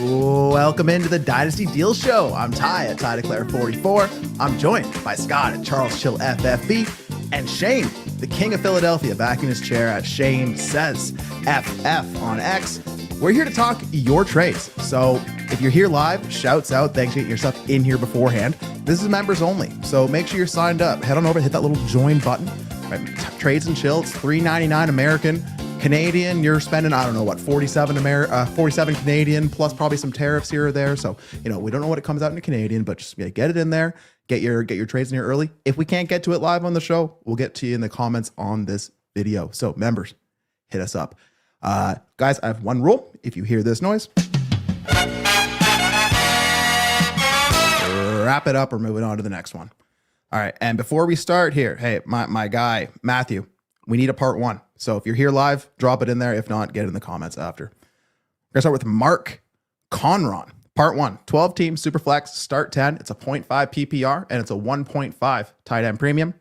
Welcome into the Dynasty Deal Show. I'm Ty at Ty Declare 44. I'm joined by Scott at Charles Chill FFB and Shane, the king of Philadelphia, back in his chair at Shane Says FF on X. We're here to talk your trades. So if you're here live, shouts out. Thanks for getting yourself in here beforehand. This is members only, so make sure you're signed up. Head on over, hit that little join button. Right, trades and chill. It's $3.99 American. Canadian, you're spending, I don't know what, 47 Canadian plus probably some tariffs here or there. So, we don't know what it comes out in Canadian, but just get it in there. Get your trades in here early. If we can't get to it live on the show, we'll get to you in the comments on this video. So members, hit us up. Guys, I have one rule. If you hear this noise, wrap it up or move it on to the next one. All right. And before we start here, hey, my guy, Matthew, we need a part one. So if you're here live, drop it in there. If not, get it in the comments after. We're going to start with Mark Conron. Part one, 12 team Superflex, start 10. It's a 0.5 PPR and it's a 1.5 tight end premium.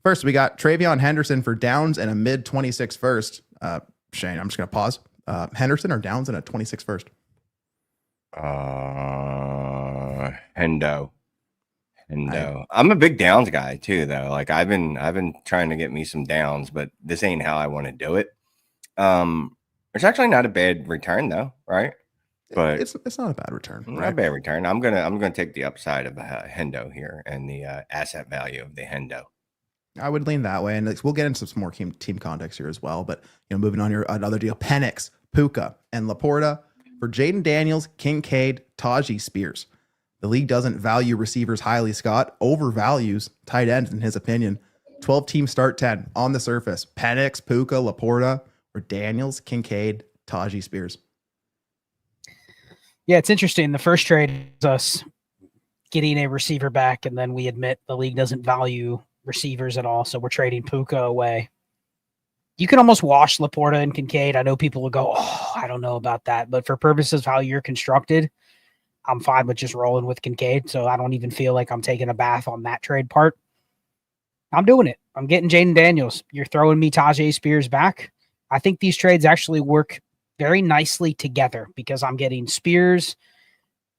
First, we got Travion Henderson for Downs and a mid 26 first. Shane, I'm just going to pause. Henderson or Downs and a 26 first? Hendo. I'm a big Downs guy too, though. Like I've been trying to get me some Downs, but this ain't how I want to do it. It's actually not a bad return though, right? But it's not a bad return. Not a bad return. I'm gonna take the upside of Hendo here and the asset value of the Hendo. I would lean that way, and we'll get into some more team context here as well. But moving on here, another deal: Penix, Puka, and Laporta for Jaden Daniels, Kincaid, Tajee Spears. The league doesn't value receivers highly. Scott overvalues tight ends in his opinion. 12 team start 10 on the surface: Penix, Puka, Laporta, or Daniels, Kincaid, Tajee Spears. Yeah, it's interesting. The first trade is us getting a receiver back, and then we admit the league doesn't value receivers at all, so we're trading Puka away. You can almost wash Laporta and Kincaid. I know people will go, oh, I don't know about that, but for purposes of how you're constructed, I'm fine with just rolling with Kincaid, so I don't even feel like I'm taking a bath on that trade part. I'm doing it. I'm getting Jaden Daniels. You're throwing me Tajee Spears back. I think these trades actually work very nicely together because I'm getting Spears,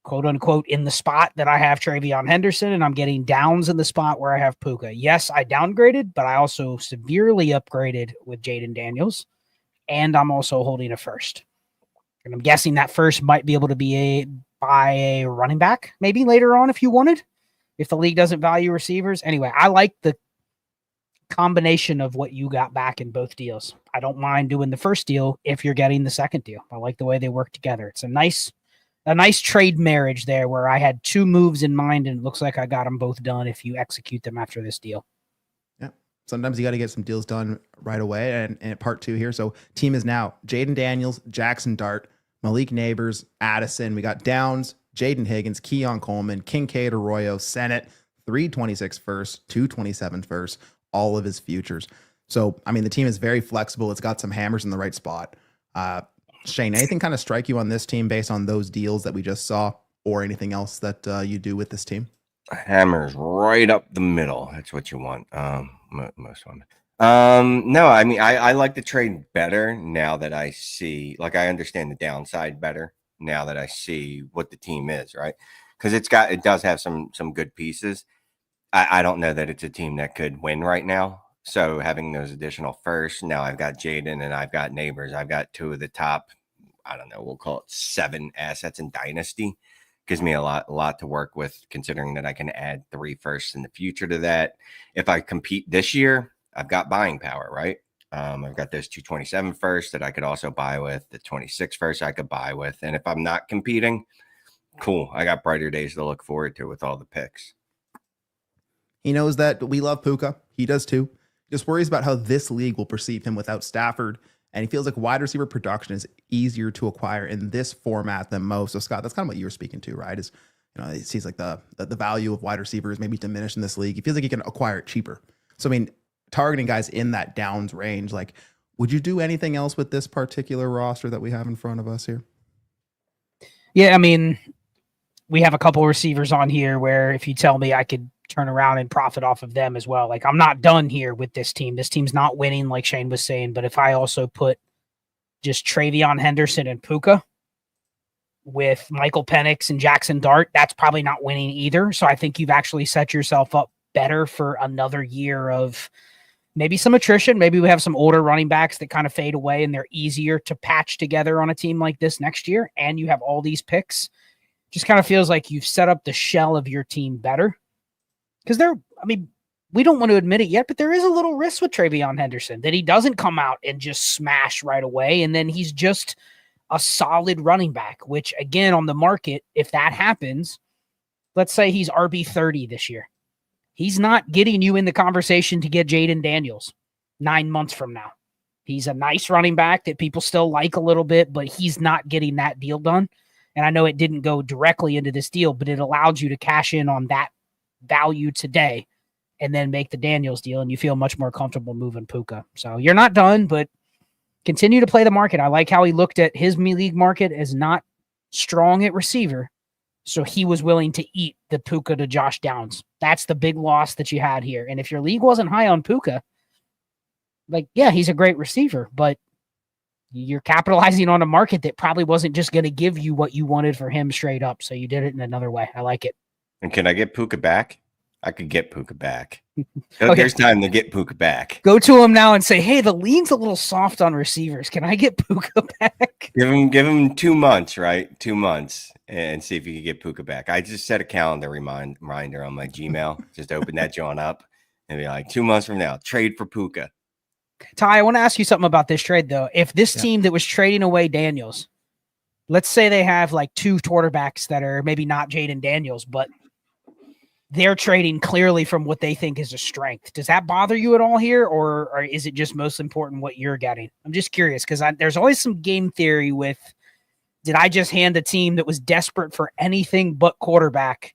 quote unquote, in the spot that I have Travion Henderson, and I'm getting Downs in the spot where I have Puka. Yes, I downgraded, but I also severely upgraded with Jaden Daniels, and I'm also holding a first. And I'm guessing that first might be able to be by a running back maybe later on if you wanted, if the league doesn't value receivers. Anyway, I like the combination of what you got back in both deals. I don't mind doing the first deal if you're getting the second deal. I like the way they work together. It's a nice trade marriage there where I had two moves in mind, and it looks like I got them both done if you execute them after this deal. Yeah. Sometimes you got to get some deals done right away. And part two here. So team is now Jaden Daniels, Jackson Dart, Malik Neighbors, Addison. We got Downs, Jaden Higgins, Keon Coleman, Kincaid, Arroyo, Sennett, 326 first, 227 first, all of his futures. So, the team is very flexible. It's got some hammers in the right spot. Shane, anything kind of strike you on this team based on those deals that we just saw, or anything else that you do with this team? Hammers right up the middle. That's what you want. Most women. No, I like the trade better now that I see, I understand the downside better now that I see what the team is, right? Because it does have some good pieces. I don't know that it's a team that could win right now. So having those additional firsts, now I've got Jaden and I've got Neighbors. I've got two of the top, I don't know, we'll call it 7 assets in Dynasty. Gives me a lot to work with, considering that I can add 3 firsts in the future to that. If I compete this year, I've got buying power, right? I've got those 227 firsts that I could also buy with, the 26 firsts I could buy with. And if I'm not competing, cool. I got brighter days to look forward to with all the picks. He knows that we love Puka. He does too. He just worries about how this league will perceive him without Stafford. And he feels like wide receiver production is easier to acquire in this format than most. So Scott, that's kind of what you were speaking to, right? Is, it seems like the value of wide receivers maybe diminished in this league. He feels like he can acquire it cheaper. So, targeting guys in that Downs range, would you do anything else with this particular roster that we have in front of us here? Yeah, we have a couple receivers on here where if you tell me I could turn around and profit off of them as well. I'm not done here with this team. This team's not winning, like Shane was saying, but if I also put just Travion Henderson and Puka, with Michael Penix and Jackson Dart, that's probably not winning either. So I think you've actually set yourself up better for another year of maybe some attrition. Maybe we have some older running backs that kind of fade away and they're easier to patch together on a team like this next year. And you have all these picks. Just kind of feels like you've set up the shell of your team better. Because we don't want to admit it yet, but there is a little risk with Travion Henderson that he doesn't come out and just smash right away. And then he's just a solid running back, which again, on the market, if that happens, let's say he's RB 30 this year. He's not getting you in the conversation to get Jaden Daniels 9 months from now. He's a nice running back that people still like a little bit, but he's not getting that deal done. And I know it didn't go directly into this deal, but it allowed you to cash in on that value today and then make the Daniels deal, and you feel much more comfortable moving Puka. So you're not done, but continue to play the market. I like how he looked at his league market as not strong at receiver, so he was willing to eat the Puka to Josh Downs. That's the big loss that you had here. And if your league wasn't high on Puka, he's a great receiver, but you're capitalizing on a market that probably wasn't just going to give you what you wanted for him straight up. So you did it in another way. I like it. And can I get Puka back? I could get Puka back. There's time to get Puka back. Go to him now and say, hey, the league's a little soft on receivers. Can I get Puka back? Give him 2 months, right? 2 months, and see if you can get Puka back. I just set a calendar reminder on my Gmail. Just open that joint up and be like, 2 months from now, trade for Puka. Ty, I want to ask you something about this trade, though. If this team that was trading away Daniels, let's say they have like 2 quarterbacks that are maybe not Jaden Daniels, but they're trading clearly from what they think is a strength. Does that bother you at all here, or is it just most important what you're getting? I'm just curious because there's always some game theory with, did I just hand a team that was desperate for anything but quarterback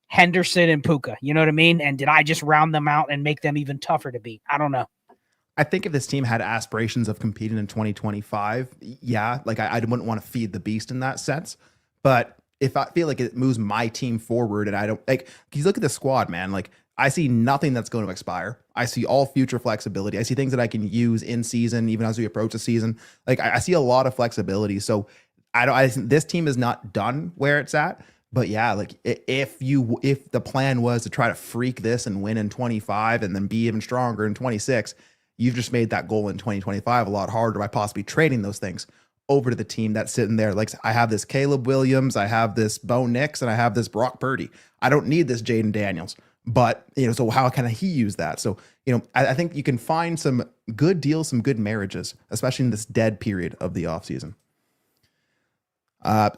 Henderson and Puka? You know what I mean? And did I just round them out and make them even tougher to beat? I don't know. I think if this team had aspirations of competing in 2025, I wouldn't want to feed the beast in that sense. But if I feel like it moves my team forward and I don't like, you look at the squad, man, like I see nothing that's going to expire. I see all future flexibility. I see things that I can use in season, even as we approach the season. Like I see a lot of flexibility. So I think this team is not done where it's at. But yeah, like if the plan was to try to freak this and win in 25 and then be even stronger in 26, you've just made that goal in 2025 a lot harder by possibly trading those things over to the team that's sitting there. Like I have this Caleb Williams, I have this Bo Nix, and I have this Brock Purdy. I don't need this Jaden Daniels, but so how can he use that? So, I think you can find some good deals, some good marriages, especially in this dead period of the offseason.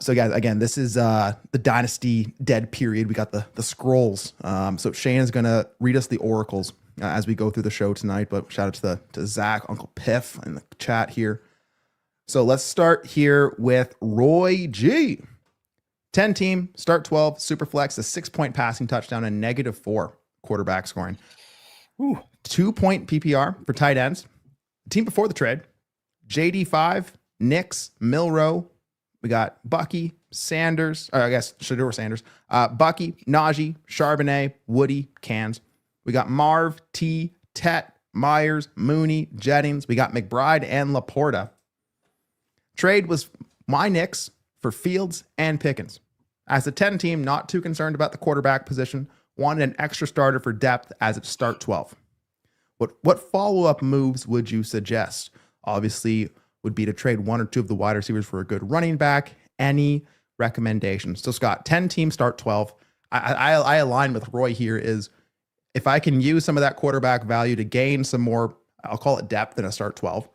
So guys, again, this is the Dynasty dead period. We got the scrolls. So Shane is going to read us the oracles as we go through the show tonight, but shout out to Zach, Uncle Piff in the chat here. So let's start here with Roy G. 10 team, start 12, super flex, a 6-point passing touchdown, and -4 quarterback scoring. 2-point PPR for tight ends. Team before the trade, JD5, Nix, Milrow. We got Bucky, Sanders, or I guess Shador Sanders, Bucky, Najee, Charbonnet, Woody, Cans. We got Marv, T, Tet, Myers, Mooney, Jennings. We got McBride and Laporta. Trade was my Knicks for Fields and Pickens. As a 10 team, not too concerned about the quarterback position, wanted an extra starter for depth as it start 12. What follow-up moves would you suggest? Obviously, would be to trade 1 or 2 of the wide receivers for a good running back. Any recommendations? So Scott, 10 team, start 12. I align with Roy here is if I can use some of that quarterback value to gain some more, I'll call it depth in a start 12.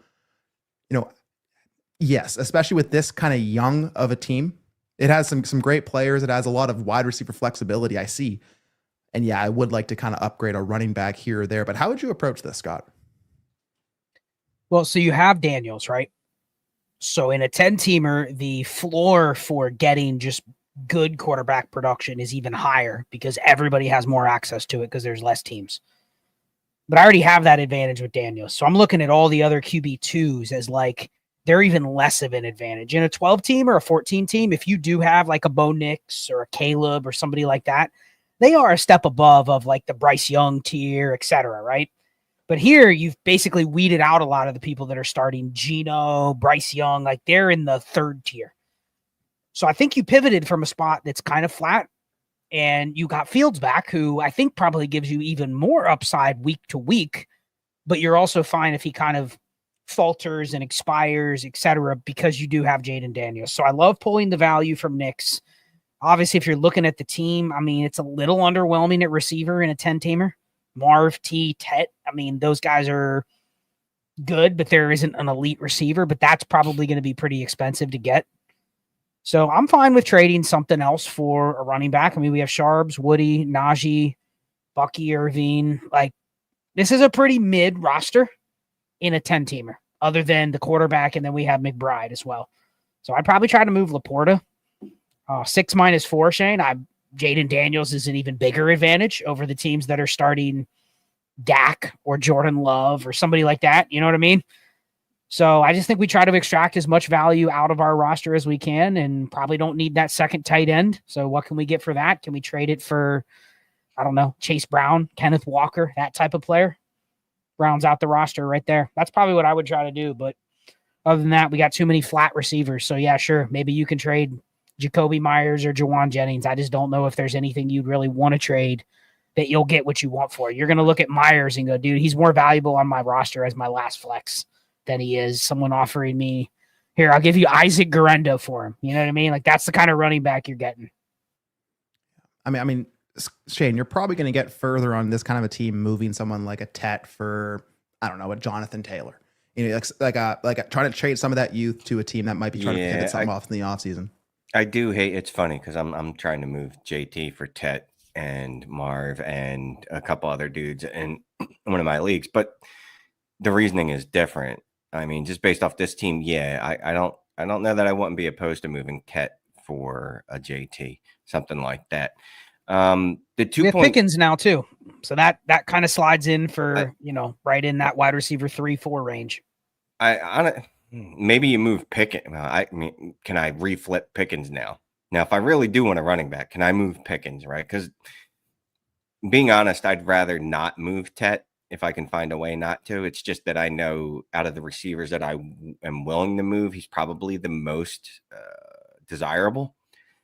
Yes, especially with this kind of young of a team. It has some great players. It has a lot of wide receiver flexibility, I see. And yeah, I would like to kind of upgrade a running back here or there. But how would you approach this, Scott? Well, so you have Daniels, right? So in a 10-teamer, the floor for getting just good quarterback production is even higher because everybody has more access to it because there's less teams. But I already have that advantage with Daniels. So I'm looking at all the other QB2s as like they're even less of an advantage. In a 12-team or a 14-team, if you do have like a Bo Nix or a Caleb or somebody like that, they are a step above of like the Bryce Young tier, et cetera, right? But here, you've basically weeded out a lot of the people that are starting Geno, Bryce Young, like they're in the 3rd tier. So I think you pivoted from a spot that's kind of flat, and you got Fields back, who I think probably gives you even more upside week to week, but you're also fine if he kind of falters and expires, etc., because you do have Jaden Daniels. So I love pulling the value from Knicks. Obviously, if you're looking at the team, I mean, it's a little underwhelming at receiver in a 10-teamer. Marv, T, Tet, I mean, those guys are good, but there isn't an elite receiver, but that's probably going to be pretty expensive to get. So I'm fine with trading something else for a running back. I mean, we have Sharps, Woody, Najee, Bucky Irving. Like, this is a pretty mid roster in a 10-teamer, other than the quarterback, and then we have McBride as well. So I'd probably try to move Laporta. 6 minus 4, Shane. Jaden Daniels is an even bigger advantage over the teams that are starting Dak or Jordan Love or somebody like that. You know what I mean? So I just think we try to extract as much value out of our roster as we can, and probably don't need that second tight end. So what can we get for that? Can we trade it for, I don't know, Chase Brown, Kenneth Walker, that type of player? Rounds out the roster right there. That's probably what I would try to do. But other than that, we got too many flat receivers. So yeah, sure. Maybe you can trade Jacoby Myers or Jawan Jennings. I just don't know if there's anything you'd really want to trade that you'll get what you want for. You're going to look at Myers and go, dude, he's more valuable on my roster as my last flex than he is someone offering me, here, I'll give you Isaac Garendo for him. You know what I mean? Like, that's the kind of running back you're getting. I mean, Shane, you're probably going to get further on this kind of a team moving someone like a Tet for, I don't know, a Jonathan Taylor. You know, like trying to trade some of that youth to a team that might be trying to pivot something off in the offseason. I do hate. It's funny because I'm trying to move JT for Tet and Marv and a couple other dudes in one of my leagues, but the reasoning is different. I mean, just based off this team, yeah, I don't know that I wouldn't be opposed to moving Tet for a JT, something like that. The 2 point Pickens now too, so that kind of slides in for right in that wide receiver 3-4 range. Maybe you move Pickens. I mean, can I reflip Pickens now? Now, if I really do want a running back, can I move Pickens, right? Because being honest, I'd rather not move Tet if I can find a way not to. It's just that I know out of the receivers that I am willing to move, he's probably the most desirable.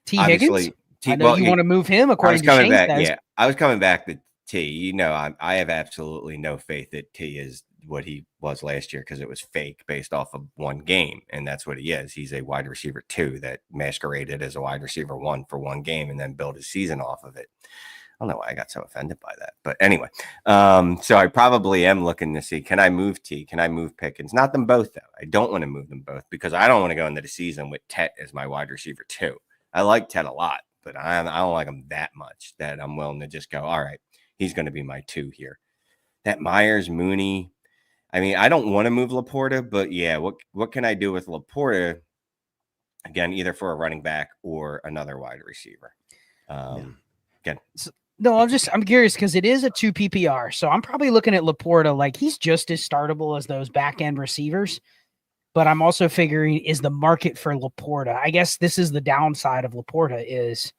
T. Higgins? I know you want to move him according to Shane's Yeah, I was coming back to T. You know, I have absolutely no faith that T is what he was last year because it was fake based off of one game, and that's what he is. He's a wide receiver 2 that masqueraded as a wide receiver 1 for one game and then built his season off of it. I don't know why I got so offended by that, but anyway, so I probably am looking to see, can I move T? Can I move Pickens? Not them both though. I don't want to move them both because I don't want to go into the season with Tet as my wide receiver 2. I like Tet a lot, but I don't like him that much that I'm willing to just go, all right, he's going to be my 2 here. That Myers, Mooney, I mean, I don't want to move Laporta, but yeah, what can I do with Laporta? Again, either for a running back or another wide receiver. Again. No, I'm curious because it is a 2 PPR. So I'm probably looking at Laporta like he's just as startable as those back end receivers. But I'm also figuring, is the market for Laporta? I guess this is the downside of Laporta is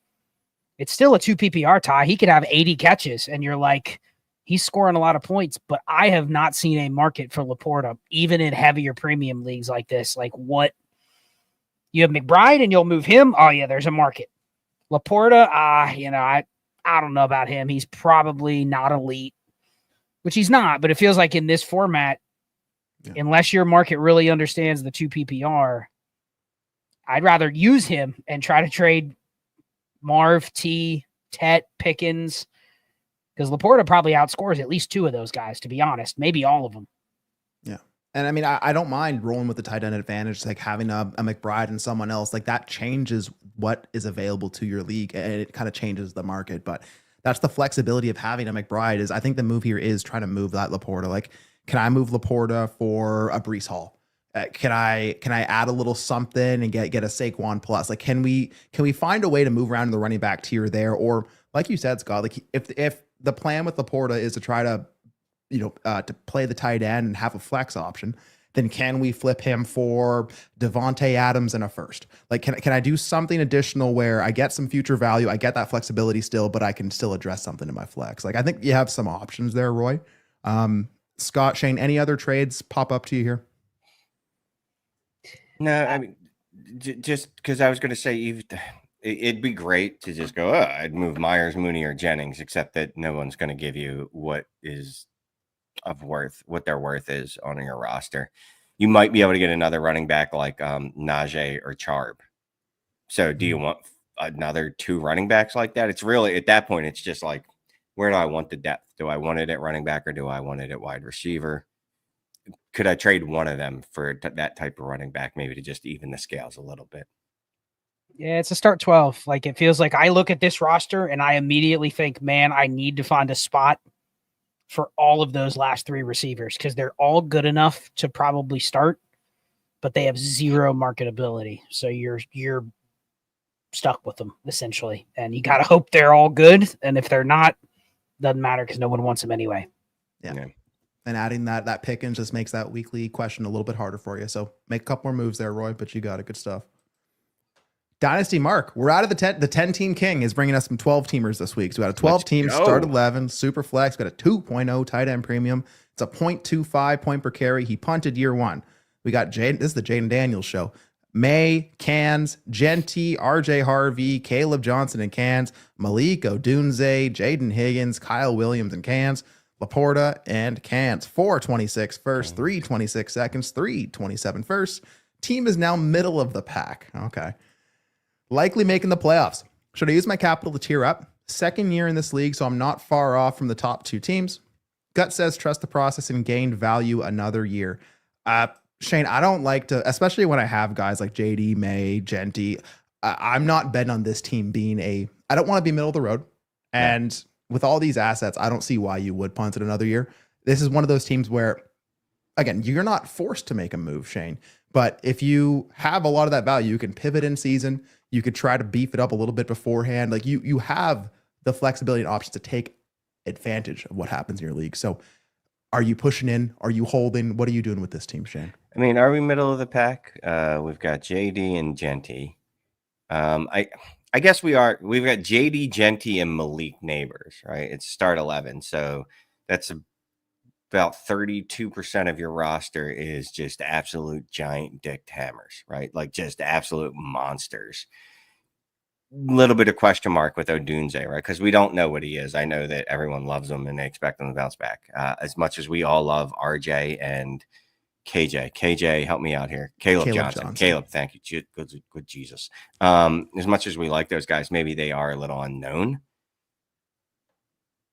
it's still a 2 PPR tie. He could have 80 catches and you're like, he's scoring a lot of points, but I have not seen a market for Laporta, even in heavier premium leagues like this. Like, what? You have McBride and you'll move him. Oh yeah, there's a market. Laporta, I don't know about him. He's probably not elite, which he's not, but it feels like in this format, unless your market really understands the 2 PPR, I'd rather use him and try to trade Marv, T, Tet, Pickens, because Laporta probably outscores at least 2 of those guys, to be honest, maybe all of them. Yeah. And I mean, I don't mind rolling with the tight end advantage, like having a McBride and someone else. Like that changes what is available to your league, and it kind of changes the market. But that's the flexibility of having a McBride. Is I think the move here is trying to move that Laporta. Like, can I move Laporta for a Breece Hall? Can I add a little something and get a Saquon plus? Like, can we find a way to move around in the running back tier there? Or like you said, Scott, like if the plan with Laporta is to try to to play the tight end and have a flex option, then can we flip him for Devontae Adams and a first? Like, can I do something additional where I get some future value, I get that flexibility still, but I can still address something in my flex? Like, I think you have some options there, Roy. Scott, Shane, any other trades pop up to you here? No, I mean, just because I was going to say, it'd be great to just go, I'd move Myers, Mooney, or Jennings, except that no one's going to give you what is of worth, what their worth is on your roster. You might be able to get another running back like Najee or Charb. So do you want another 2 running backs like that? It's really, at that point, it's just like, where do I want the depth? Do I want it at running back or do I want it at wide receiver? Could I trade one of them for that type of running back, maybe to just even the scales a little bit? Yeah, it's a start 12. Like, it feels like I look at this roster and I immediately think, man, I need to find a spot for all of those last 3 receivers because they're all good enough to probably start, but they have 0 marketability. So you're stuck with them essentially, and you got to hope they're all good. And if they're not, doesn't matter because no one wants them anyway. Yeah. And adding that Pickens just makes that weekly question a little bit harder for you. So make a couple more moves there, Roy, but you got it. Good stuff. Dynasty Mark, we're out of the 10-team king is bringing us some 12-teamers this week. So we got a 12-team start 11, super flex, got a 2.0 tight end premium. It's a 0.25 point per carry. He punted year 1. We got Jade. This is the Jaden Daniels show. May, Cans, Genty, RJ Harvey, Caleb Johnson in Cans, Malik Odunze, Jaden Higgins, Kyle Williams in Cans, Laporta and Cans. 426 first, 326 seconds, 327 first. Team is now middle of the pack. Okay. Likely making the playoffs. Should I use my capital to tier up? Second year in this league, so I'm not far off from the top 2 teams. Gut says trust the process and gain value another year. Shane, I don't like to, especially when I have guys like JD, May, Genty. I'm not betting on this team being I don't want to be middle of the road. And with all these assets, I don't see why you would punt it another year. This is one of those teams where, again, you're not forced to make a move, Shane. But if you have a lot of that value, you can pivot in season. You could try to beef it up a little bit beforehand. Like you have the flexibility and options to take advantage of what happens in your league. So are you pushing in? Are you holding? What are you doing with this team, Shane? I mean, are we middle of the pack? We've got JD and Genty. I guess we are. We've got JD, Genty, and Malik Neighbors, right? It's start 11. So that's about 32% of your roster is just absolute giant dick hammers, right? Like just absolute monsters. Little bit of question mark with Odunze, right? Because we don't know what he is. I know that everyone loves him and they expect him to bounce back. As much as we all love RJ and KJ, help me out here. Caleb Johnson. Caleb, thank you. Good Jesus. As much as we like those guys, maybe they are a little unknown.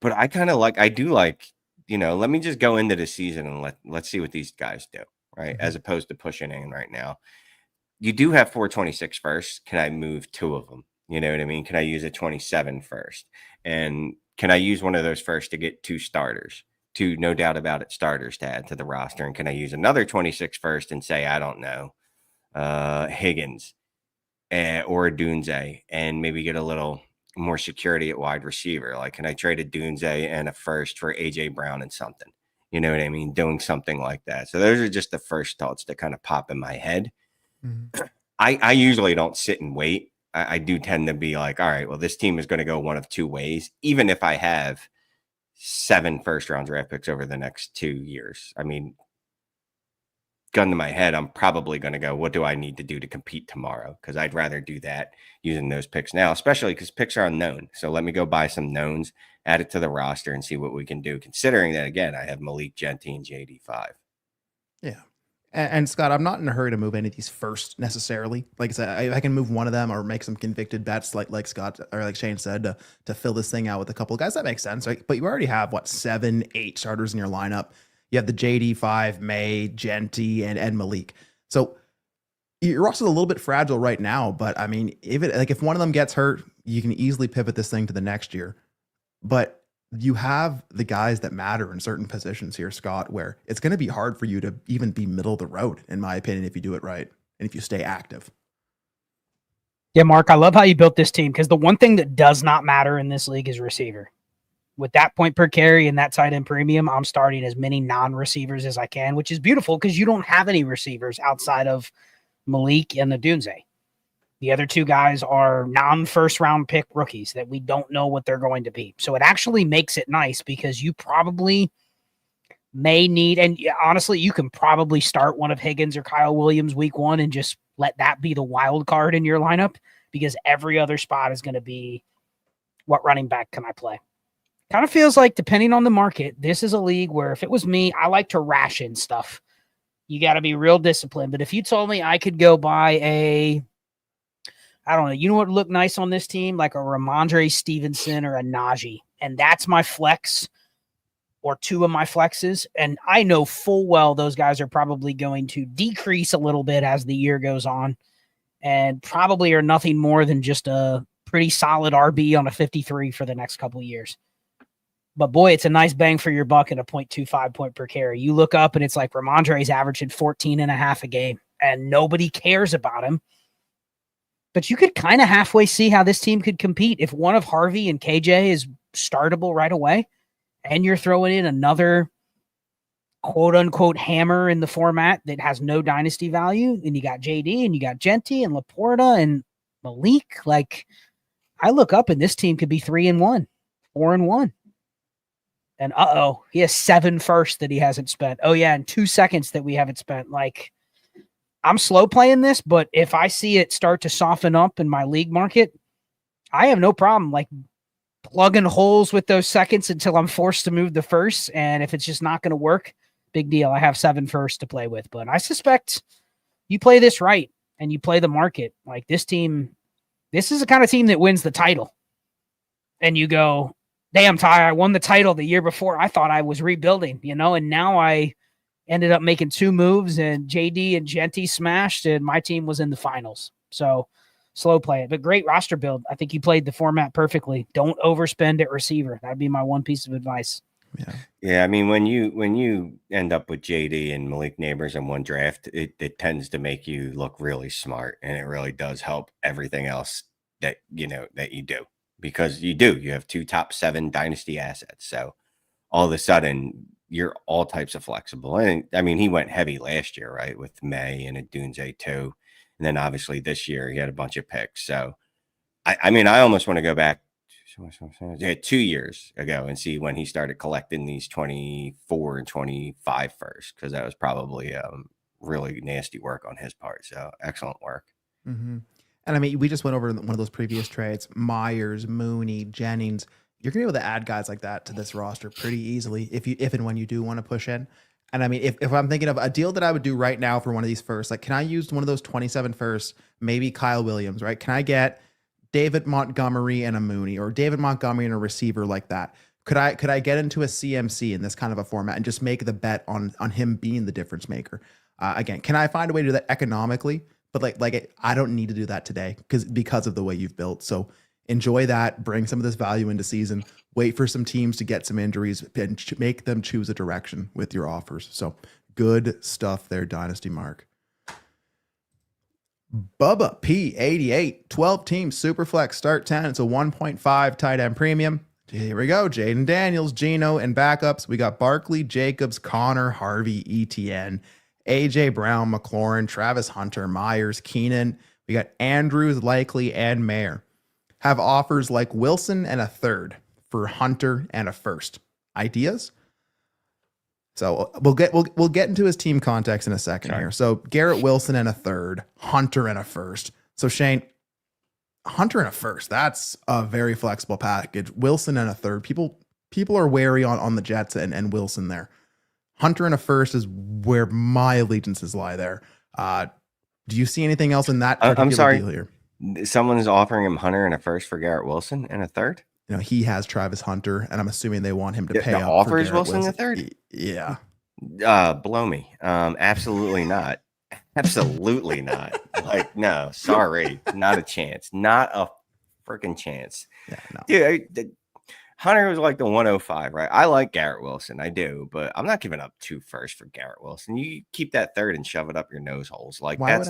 But I do like, let me just go into the season and let's see what these guys do, right? As opposed to pushing in right now. You do have 426 first. Can I move 2 of them? You know what I mean? Can I use a 27 first? And can I use one of those first to get 2 starters? 2, no doubt about it, starters to add to the roster. And can I use another 26 first and say, I don't know, Higgins or Dunze, and maybe get a little more security at wide receiver? Like, can I trade a Dunze and a first for AJ Brown and something? You know what I mean? Doing something like that. So those are just the first thoughts that kind of pop in my head. Mm-hmm. I usually don't sit and wait. I do tend to be like, all right, well, this team is going to go one of 2 ways, even if I have 7 first-round draft picks over the next 2 years. I mean, gun to my head, I'm probably going to go, what do I need to do to compete tomorrow? Because I'd rather do that using those picks now, especially because picks are unknown. So let me go buy some knowns, add it to the roster, and see what we can do, considering that, again, I have Malik, Genty, and JD5. Yeah. And Scott, I'm not in a hurry to move any of these first necessarily. Like I said, I can move one of them or make some convicted bets, like Scott or like Shane said, to fill this thing out with a couple of guys. That makes sense, right? But you already have 7, 8 starters in your lineup. You have the JD5, May, Genty, and Malik. So your roster's a little bit fragile right now. But I mean, if one of them gets hurt, you can easily pivot this thing to the next year. But you have the guys that matter in certain positions here, Scott, where it's going to be hard for you to even be middle of the road, in my opinion, if you do it right and if you stay active. Yeah, Mark, I love how you built this team because the one thing that does not matter in this league is receiver. With that point per carry and that tight end premium, I'm starting as many non-receivers as I can, which is beautiful because you don't have any receivers outside of Malik and Odunze. The other 2 guys are non-first round pick rookies that we don't know what they're going to be. So it actually makes it nice because you probably may need, and honestly, you can probably start one of Higgins or Kyle Williams week 1 and just let that be the wild card in your lineup, because every other spot is going to be, what running back can I play? Kind of feels like, depending on the market, this is a league where if it was me, I like to ration stuff. You got to be real disciplined. But if you told me I could go buy I don't know, you know what would look nice on this team? Like a Ramondre Stevenson or a Najee. And that's my flex, or 2 of my flexes. And I know full well those guys are probably going to decrease a little bit as the year goes on, and probably are nothing more than just a pretty solid RB on a 53 for the next couple of years. But boy, it's a nice bang for your buck at a 0.25 point per carry. You look up and it's like Ramondre's averaging 14.5 a game, and nobody cares about him. But you could kind of halfway see how this team could compete if one of Harvey and KJ is startable right away, and you're throwing in another quote unquote hammer in the format that has no dynasty value. And you got JD and you got Genty and Laporta and Malik. Like, I look up and this team could be 3-1, 4-1. And he has 7 firsts that he hasn't spent. Oh yeah, and 2 seconds that we haven't spent. Like, I'm slow playing this, but if I see it start to soften up in my league market, I have no problem like plugging holes with those seconds until I'm forced to move the first. And if it's just not going to work, big deal. I have 7 firsts to play with. But I suspect you play this right and you play the market. Like, this team, this is the kind of team that wins the title. And you go, damn, Ty, I won the title the year before. I thought I was rebuilding, and now I ended up making 2 moves, and JD and Genty smashed, and my team was in the finals. So slow play it, but great roster build. I think you played the format perfectly. Don't overspend at receiver. That'd be my one piece of advice. Yeah. I mean, when you end up with JD and Malik Neighbors in one draft, it tends to make you look really smart, and it really does help everything else that you do, because you have 2 top 7 dynasty assets. So all of a sudden you're all types of flexible. And I mean, he went heavy last year, right? With May and Adunze too. And then obviously this year he had a bunch of picks. So I mean, I almost want to go back 2 years ago and see when he started collecting these 24 and 25 first, because that was probably really nasty work on his part. So excellent work. Mm-hmm. And I mean, we just went over one of those previous trades: Myers, Mooney, Jennings. You're gonna be able to add guys like that to this roster pretty easily if and when you do want to push in. And I mean, if I'm thinking of a deal that I would do right now for one of these firsts, like, can I use one of those 27 firsts, maybe Kyle Williams, right? Can I get David Montgomery and a Mooney, or David Montgomery and a receiver like that? Could I get into a CMC in this kind of a format and just make the bet on him being the difference maker? Again, can I find a way to do that economically? But I don't need to do that today because of the way you've built. So enjoy that, bring some of this value into season, wait for some teams to get some injuries, and make them choose a direction with your offers. So good stuff there, Dynasty Mark. Bubba P88, 12 teams, Superflex, start 10. It's a 1.5 tight end premium. Here we go. Jaden Daniels, Geno, and backups. We got Barkley, Jacobs, Connor, Harvey, ETN, AJ Brown, McLaurin, Travis Hunter, Myers, Keenan. We got Andrews, Likely, and Mayer. Have offers like Wilson and a third for Hunter and a first. Ideas? So we'll get into his team context in a second here. So Garrett Wilson and a third, Hunter and a first. So Shane, Hunter and a first. That's a very flexible package. Wilson and a third. People are wary on the Jets and Wilson there. Hunter and a first is where my allegiances lie there. Do you see anything else in that particular deal here? Someone is offering him Hunter and a first for Garrett Wilson and a third? He has Travis Hunter, and I'm assuming they want him to pay up. Offers for Wilson a third? Yeah. Blow me. Absolutely not. Absolutely not. Like, no, sorry. Not a chance. Not a freaking chance. Yeah, no. Dude, Hunter was like the 105, right? I like Garrett Wilson. I do, but I'm not giving up 2 firsts for Garrett Wilson. You keep that third and shove it up your nose holes. Like, that's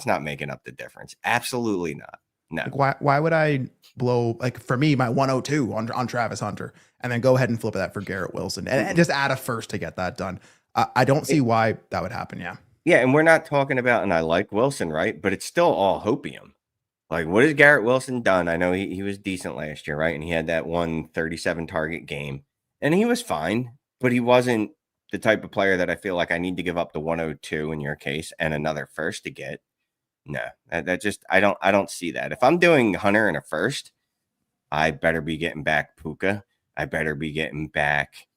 not making up the difference. Absolutely not. No. Like, why would I blow, like, for me, my 102 on Travis Hunter, and then go ahead and flip that for Garrett Wilson and just add a first to get that done? I don't see why that would happen. Yeah. Yeah. And we're not talking about, and I like Wilson, right? But it's still all hopium. Like, what has Garrett Wilson done? I know he was decent last year, right? And he had that 137 target game, and he was fine, but he wasn't the type of player that I feel like I need to give up the 102 in your case and another first to get. No, that just I don't see that. If I'm doing Hunter in a first, I better be getting back Puka. I better be getting back.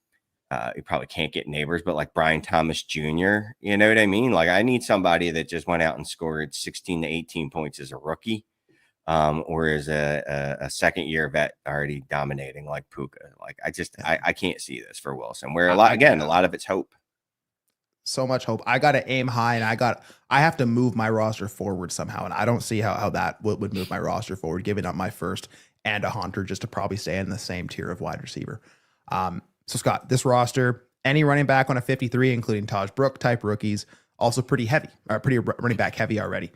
You probably can't get neighbors, but like Brian Thomas Jr., you know what I mean? Like I need somebody that just went out and scored 16 to 18 points as a rookie, or as a second year vet already dominating like Puka. Like I can't see this for Wilson. Where a lot of it's hope. So much hope. I got to aim high, and I have to move my roster forward somehow, and I don't see how that would move my roster forward, giving up my first and a Hunter just to probably stay in the same tier of wide receiver. So Scott, this roster, any running back on a 53, including Taj Brook type rookies, also pretty heavy, or pretty running back heavy already.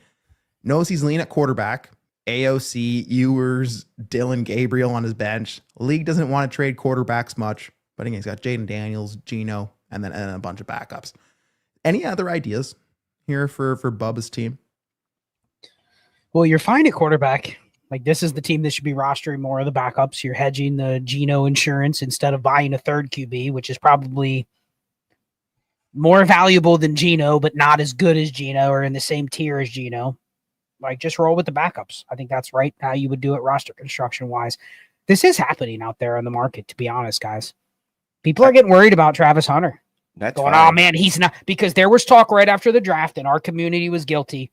Knows he's lean at quarterback. AOC, Ewers, Dylan Gabriel on his bench. League doesn't want to trade quarterbacks much, but again, he's got Jaden Daniels, Gino, and then a bunch of backups. Any other ideas here for Bubba's team? Well, you're fine at quarterback. Like, this is the team that should be rostering more of the backups. You're hedging the Geno insurance instead of buying a third QB, which is probably more valuable than Geno, but not as good as Geno or in the same tier as Geno. Like, just roll with the backups. I think that's right how you would do it roster construction wise. This is happening out there on the market, to be honest, guys. People are getting worried about Travis Hunter. That's going, fine. oh man, he's not, because there was talk right after the draft and our community was guilty.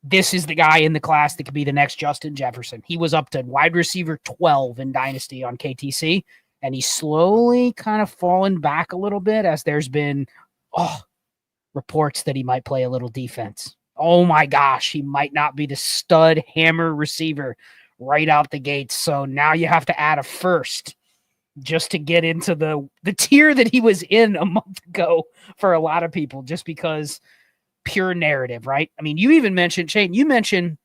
This is the guy in the class that could be the next Justin Jefferson. He was up to wide receiver 12 in Dynasty on KTC, and he's slowly kind of fallen back a little bit as there's been reports that he might play a little defense. Oh my gosh, he might not be the stud hammer receiver right out the gates. So now you have to add a first just to get into the tier that he was in a month ago for a lot of people, just because pure narrative, right? I mean, you even mentioned, Shane, you mentioned,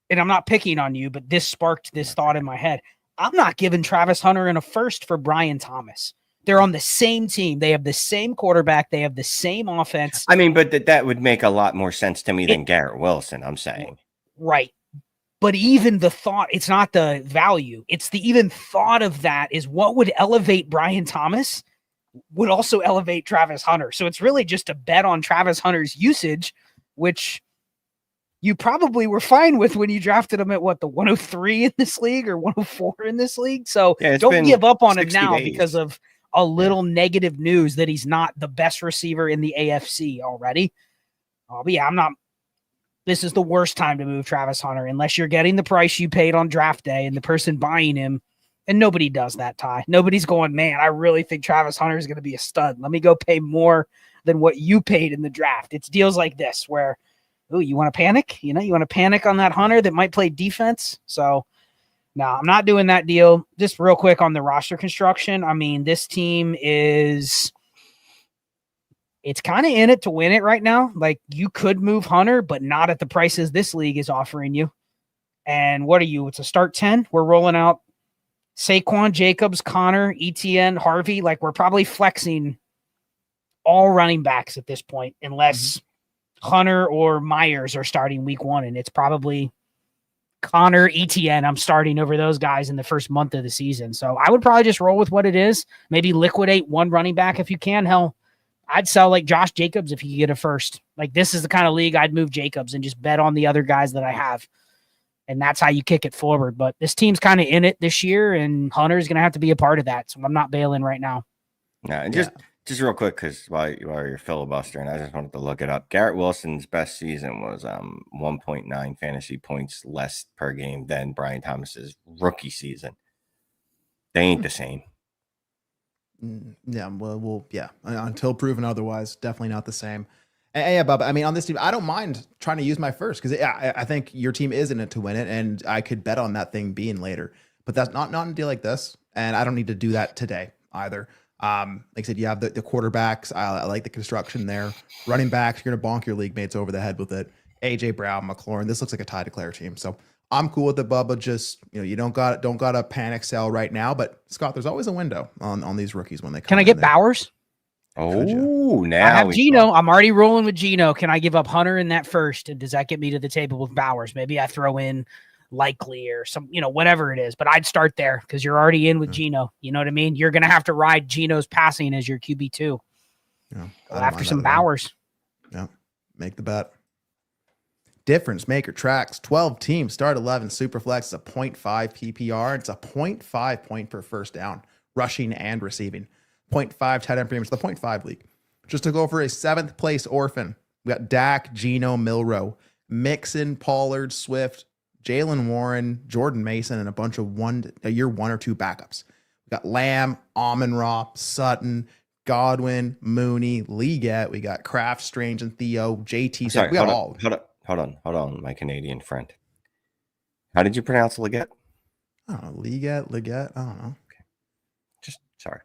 and I'm not picking on you, but this sparked this thought in my head. I'm not giving Travis Hunter in a first for Brian Thomas. They're on the same team. They have the same quarterback. They have the same offense. I mean, but that would make a lot more sense to me than Garrett Wilson, I'm saying. Right. But even the thought, it's not the value. It's the even thought of that is what would elevate Brian Thomas would also elevate Travis Hunter. So it's really just a bet on Travis Hunter's usage, which you probably were fine with when you drafted him at the 103 in this league or 104 in this league. So don't give up on him now because of a little negative news that he's not the best receiver in the AFC already. But yeah, this is the worst time to move Travis Hunter unless you're getting the price you paid on draft day and the person buying him. And nobody does that, Ty. Nobody's going, man, I really think Travis Hunter is going to be a stud. Let me go pay more than what you paid in the draft. It's deals like this where, you want to panic? You want to panic on that Hunter that might play defense? So, no, I'm not doing that deal. Just real quick on the roster construction. I mean, this team it's kind of in it to win it right now. Like, you could move Hunter, but not at the prices this league is offering you. And what are you? It's a start 10. We're rolling out Saquon, Jacobs, Connor, ETN, Harvey. Like, we're probably flexing all running backs at this point, unless Hunter or Myers are starting week 1. And it's probably Connor, ETN. I'm starting over those guys in the first month of the season. So I would probably just roll with what it is. Maybe liquidate one running back if you can. Hell, I'd sell like Josh Jacobs if you could get a first. Like, this is the kind of league I'd move Jacobs and just bet on the other guys that I have. And that's how you kick it forward. But this team's kind of in it this year, and Hunter's going to have to be a part of that. So I'm not bailing right now. Yeah, and just real quick, because while you're filibustering, I just wanted to look it up. Garrett Wilson's best season was 1.9 fantasy points less per game than Brian Thomas's rookie season. They ain't the same. Yeah, well, until proven otherwise, definitely not the same. Yeah, Bubba, I mean, on this team, I don't mind trying to use my first because I think your team is in it to win it, and I could bet on that thing being later. But that's not in a deal like this, and I don't need to do that today either. Like I said, you have the quarterbacks. I like the construction there. Running backs, you're going to bonk your league mates over the head with it. A.J. Brown, McLaurin, this looks like a Ty Declare team. So I'm cool with it, Bubba. Just, you don't got a panic sell right now. But, Scott, there's always a window on these rookies when they come. Can I get Bowers? Oh, now I have Geno. I'm already rolling with Geno. Can I give up Hunter in that first? And does that get me to the table with Bowers? Maybe I throw in likely or some, whatever it is. But I'd start there because you're already in with Geno. You know what I mean? You're going to have to ride Geno's passing as your QB2. Yeah, Go after some Bowers. Yeah, make the bet. Difference maker tracks 12 teams, start 11 Superflex. It's a 0.5 PPR. It's a 0.5 point per first down, rushing and receiving. 0.5 tight end premium. It's the 0.5 league. Just to go for a 7th place orphan, we got Dak, Geno, Milrow, Mixon, Pollard, Swift, Jalen Warren, Jordan Mason, and a bunch of year 1 or 2 backups. We got Lamb, Amon-Ra, Sutton, Godwin, Mooney, Leggett. We got Kraft, Strange, and Theo, JT. Sorry, we got all. Hold on, my Canadian friend. How did you pronounce Leggett? I don't know. Leggett. I don't know. Okay. Just sorry.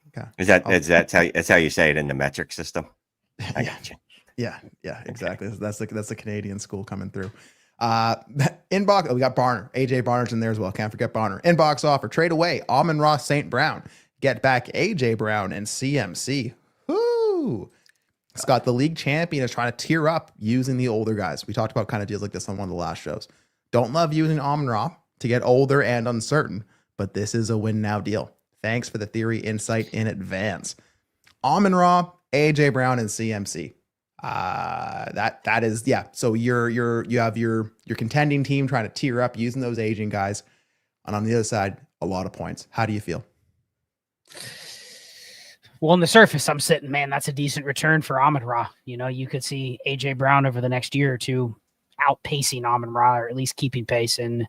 Okay. Is that's how you say it in the metric system? I got you. Yeah, exactly. Okay. That's the Canadian school coming through. Inbox. We got Barner. AJ Barner's in there as well. Can't forget Barner. Inbox offer. Trade away Amon-Ra St. Brown. Get back AJ Brown and CMC. Whoo! Scott, the league champion is trying to tier up using the older guys. We talked about kind of deals like this on one of the last shows. Don't love using Amon-Ra to get older and uncertain, but this is a win now deal. Thanks for the theory insight in advance. Amon-Ra, AJ Brown, and CMC. That is, yeah. So you have your contending team trying to tier up using those aging guys, and on the other side, a lot of points. How do you feel? Well, on the surface, I'm sitting, man, that's a decent return for Amon-Ra. You could see AJ Brown over the next year or two outpacing Amon-Ra, or at least keeping pace. And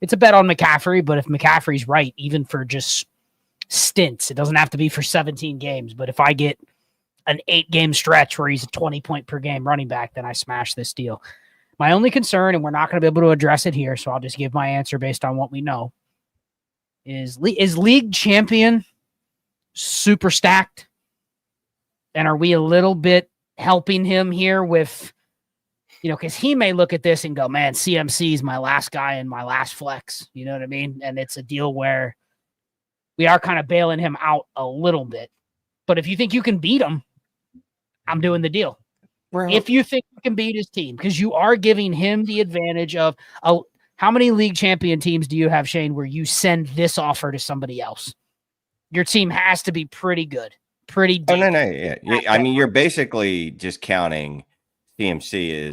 it's a bet on McCaffrey, but if McCaffrey's right, even for just stints, it doesn't have to be for 17 games. But if I get an 8-game stretch where he's a 20 point per game running back, then I smash this deal. My only concern, and we're not going to be able to address it here, so I'll just give my answer based on what we know, is league champion super stacked? And are we a little bit helping him here with, because he may look at this and go, man, CMC is my last guy and my last flex. You know what I mean? And it's a deal where we are kind of bailing him out a little bit. But if you think you can beat him, I'm doing the deal. If you think you can beat his team, because you are giving him the advantage of how many league champion teams do you have, Shane, where you send this offer to somebody else? Your team has to be pretty good, pretty deep. Oh, no. Yeah. I mean, you're basically just counting CMC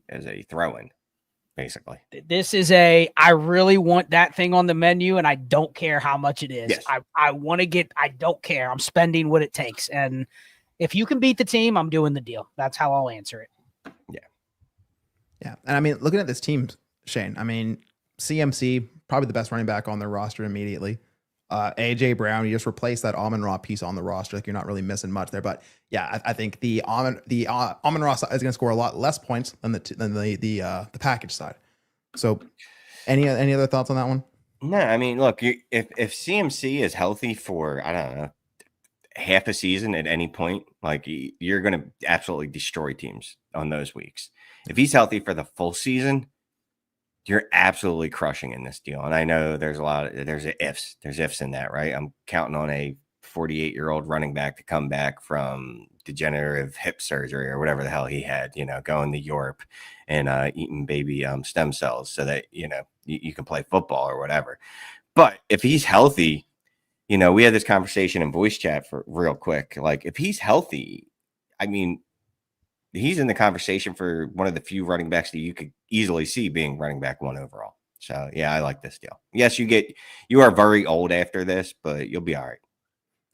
as a throw-in, basically. This is I really want that thing on the menu, and I don't care how much it is. Yes. I want to I don't care. I'm spending what it takes. And if you can beat the team, I'm doing the deal. That's how I'll answer it. Yeah. Yeah. And I mean, looking at this team, Shane, I mean, CMC, probably the best running back on their roster immediately. AJ Brown, you just replace that Amon-Ra piece on the roster. Like, you're not really missing much there. But yeah, I think the Amon-Ra is going to score a lot less points than the package side. So any other thoughts on that one? No, I mean, look, if CMC is healthy for, I don't know, half a season at any point, like, you're going to absolutely destroy teams on those weeks. If he's healthy for the full season, you're absolutely crushing in this deal. And I know there's ifs in that, right? I'm counting on a 48-year-old running back to come back from degenerative hip surgery or whatever the hell he had, going to Europe and eating baby stem cells so that, you can play football or whatever. But if he's healthy, we had this conversation in voice chat for real quick. Like, if he's healthy, I mean, he's in the conversation for one of the few running backs that you could easily see being running back 1 overall. So yeah, I like this deal. Yes, you are very old after this, but you'll be all right.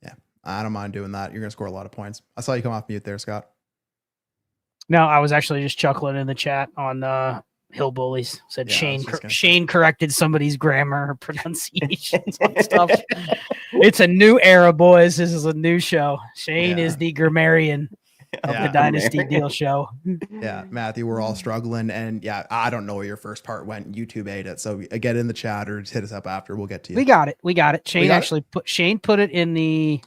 Yeah, I don't mind doing that. You're going to score a lot of points. I saw you come off mute there, Scott. No, I was actually just chuckling in the chat on Hill Bullies. Said Yeah, Shane corrected somebody's grammar or pronunciations and stuff. It's a new era, boys. This is a new show. Shane is the grammarian of the Dynasty Deal Show. Yeah, Matthew, we're all struggling, and yeah, I don't know where your first part went. YouTube ate it, so get in the chat or just hit us up after. We'll get to you. We got it. Shane put it in the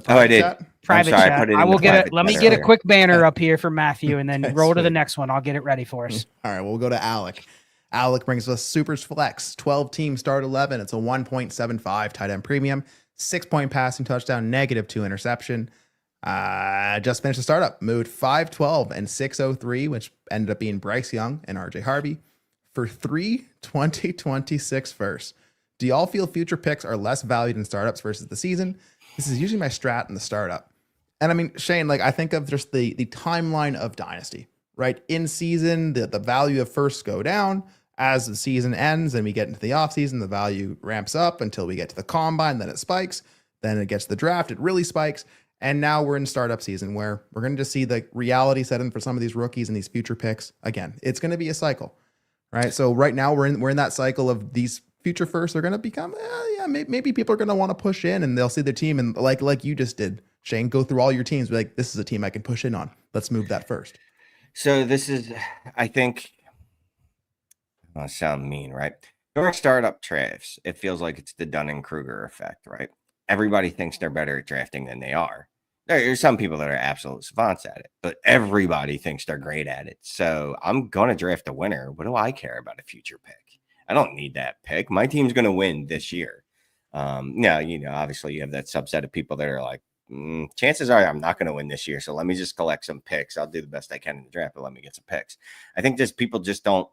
private chat. Private chat. I will get it. Let me get a quick banner up here for Matthew, and then roll to the next one. I'll get it ready for us. All right, we'll go to Alec. Alec brings us Super Flex, 12 team start 11. It's a 1.75 tight end premium, 6-point passing touchdown, -2 interception. Just finished the startup, moved 512 and 603, which ended up being Bryce Young and RJ Harvey. for 2026 firsts. Do y'all feel future picks are less valued in startups versus the season? This is usually my strat in the startup. And I mean, Shane, like I think of just the timeline of Dynasty, right? In season, the value of firsts go down. As the season ends and we get into the offseason, the value ramps up until we get to the combine, then it spikes. Then it gets to the draft, it really spikes. And now we're in startup season where we're going to just see the reality set in for some of these rookies and these future picks. Again, it's going to be a cycle, right? So right now we're in that cycle of these future firsts are going to become, maybe people are going to want to push in and they'll see their team and like you just did, Shane, go through all your teams. Be like, this is a team I can push in on. Let's move that first. So this is, I think, I sound mean, right? During startup drafts, it feels like it's the Dunning-Kruger effect, right? Everybody thinks they're better at drafting than they are. There's some people that are absolute savants at it, but everybody thinks they're great at it. So I'm going to draft a winner. What do I care about a future pick? I don't need that pick. My team's going to win this year. Now, obviously you have that subset of people that are like, chances are I'm not going to win this year. So let me just collect some picks. I'll do the best I can in the draft, but let me get some picks. I think just people just don't,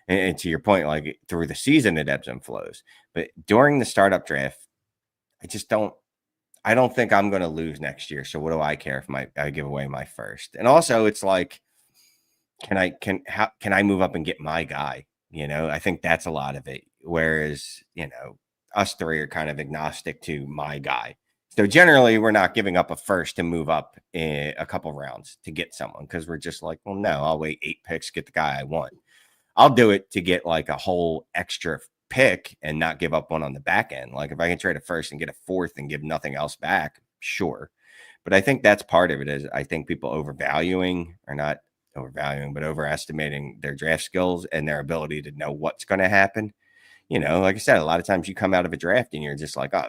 and to your point, like through the season, it ebbs and flows. But during the startup draft, I don't think I'm going to lose next year. So what do I care if I give away my first? And also it's like, can I move up and get my guy? I think that's a lot of it. Whereas, us three are kind of agnostic to my guy. So generally we're not giving up a first to move up in a couple rounds to get someone. Cause we're just like, well, no, I'll wait 8 picks, get the guy I want. I'll do it to get like a whole extra pick and not give up one on the back end. Like if I can trade a first and get a fourth and give nothing else back, sure. But I think that's part of it is I think people overestimating their draft skills and their ability to know what's going to happen. Like I said, a lot of times you come out of a draft and you're just like, oh,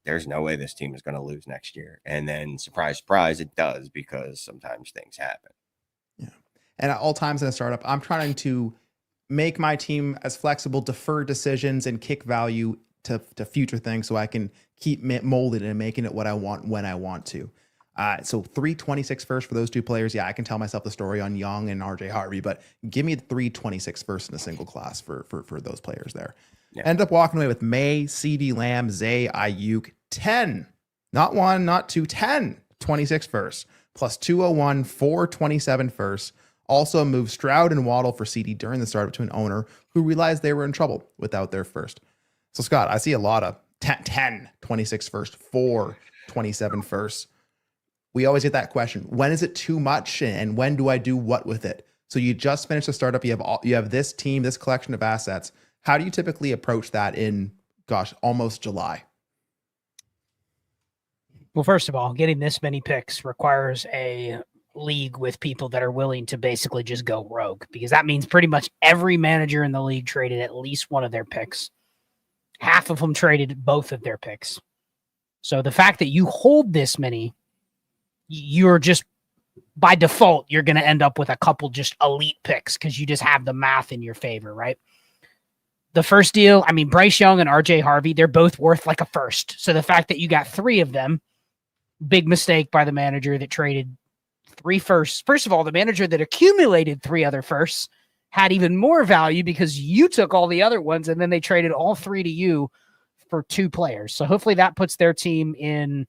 there's no way this team is going to lose next year. And then surprise, surprise, it does because sometimes things happen. Yeah. And at all times in a startup, I'm trying to make my team as flexible, defer decisions and kick value to future things so I can keep molded and making it what I want when I want to. So 326 first for those two players. Yeah, I can tell myself the story on Young and RJ Harvey, but give me the 326 first in a single class for those players there. Yeah. End up walking away with May, CeeDee Lamb, Zay, Ayuk, 10, not 1, not 2, 10, 26 first, plus 201, 427 first. Also moved Stroud and Waddle for CD during the startup to an owner who realized they were in trouble without their first. So Scott, I see a lot of 10, 26 first, 4, 27 first. We always get that question. When is it too much and when do I do what with it? So you just finished a startup. You have this team, this collection of assets. How do you typically approach that in, almost July? Well, first of all, getting this many picks requires a league with people that are willing to basically just go rogue, because that means pretty much every manager in the league traded at least one of their picks. Half of them traded both of their picks. So the fact that you hold this many, you're just by default, you're going to end up with a couple just elite picks because you just have the math in your favor, right? The first deal, I mean, Bryce Young and RJ Harvey, they're both worth like a first. So the fact that you got 3 of them, big mistake by the manager that traded 3 firsts. First of all, the manager that accumulated 3 other firsts had even more value because you took all the other ones and then they traded all 3 to you for 2 players. So hopefully that puts their team in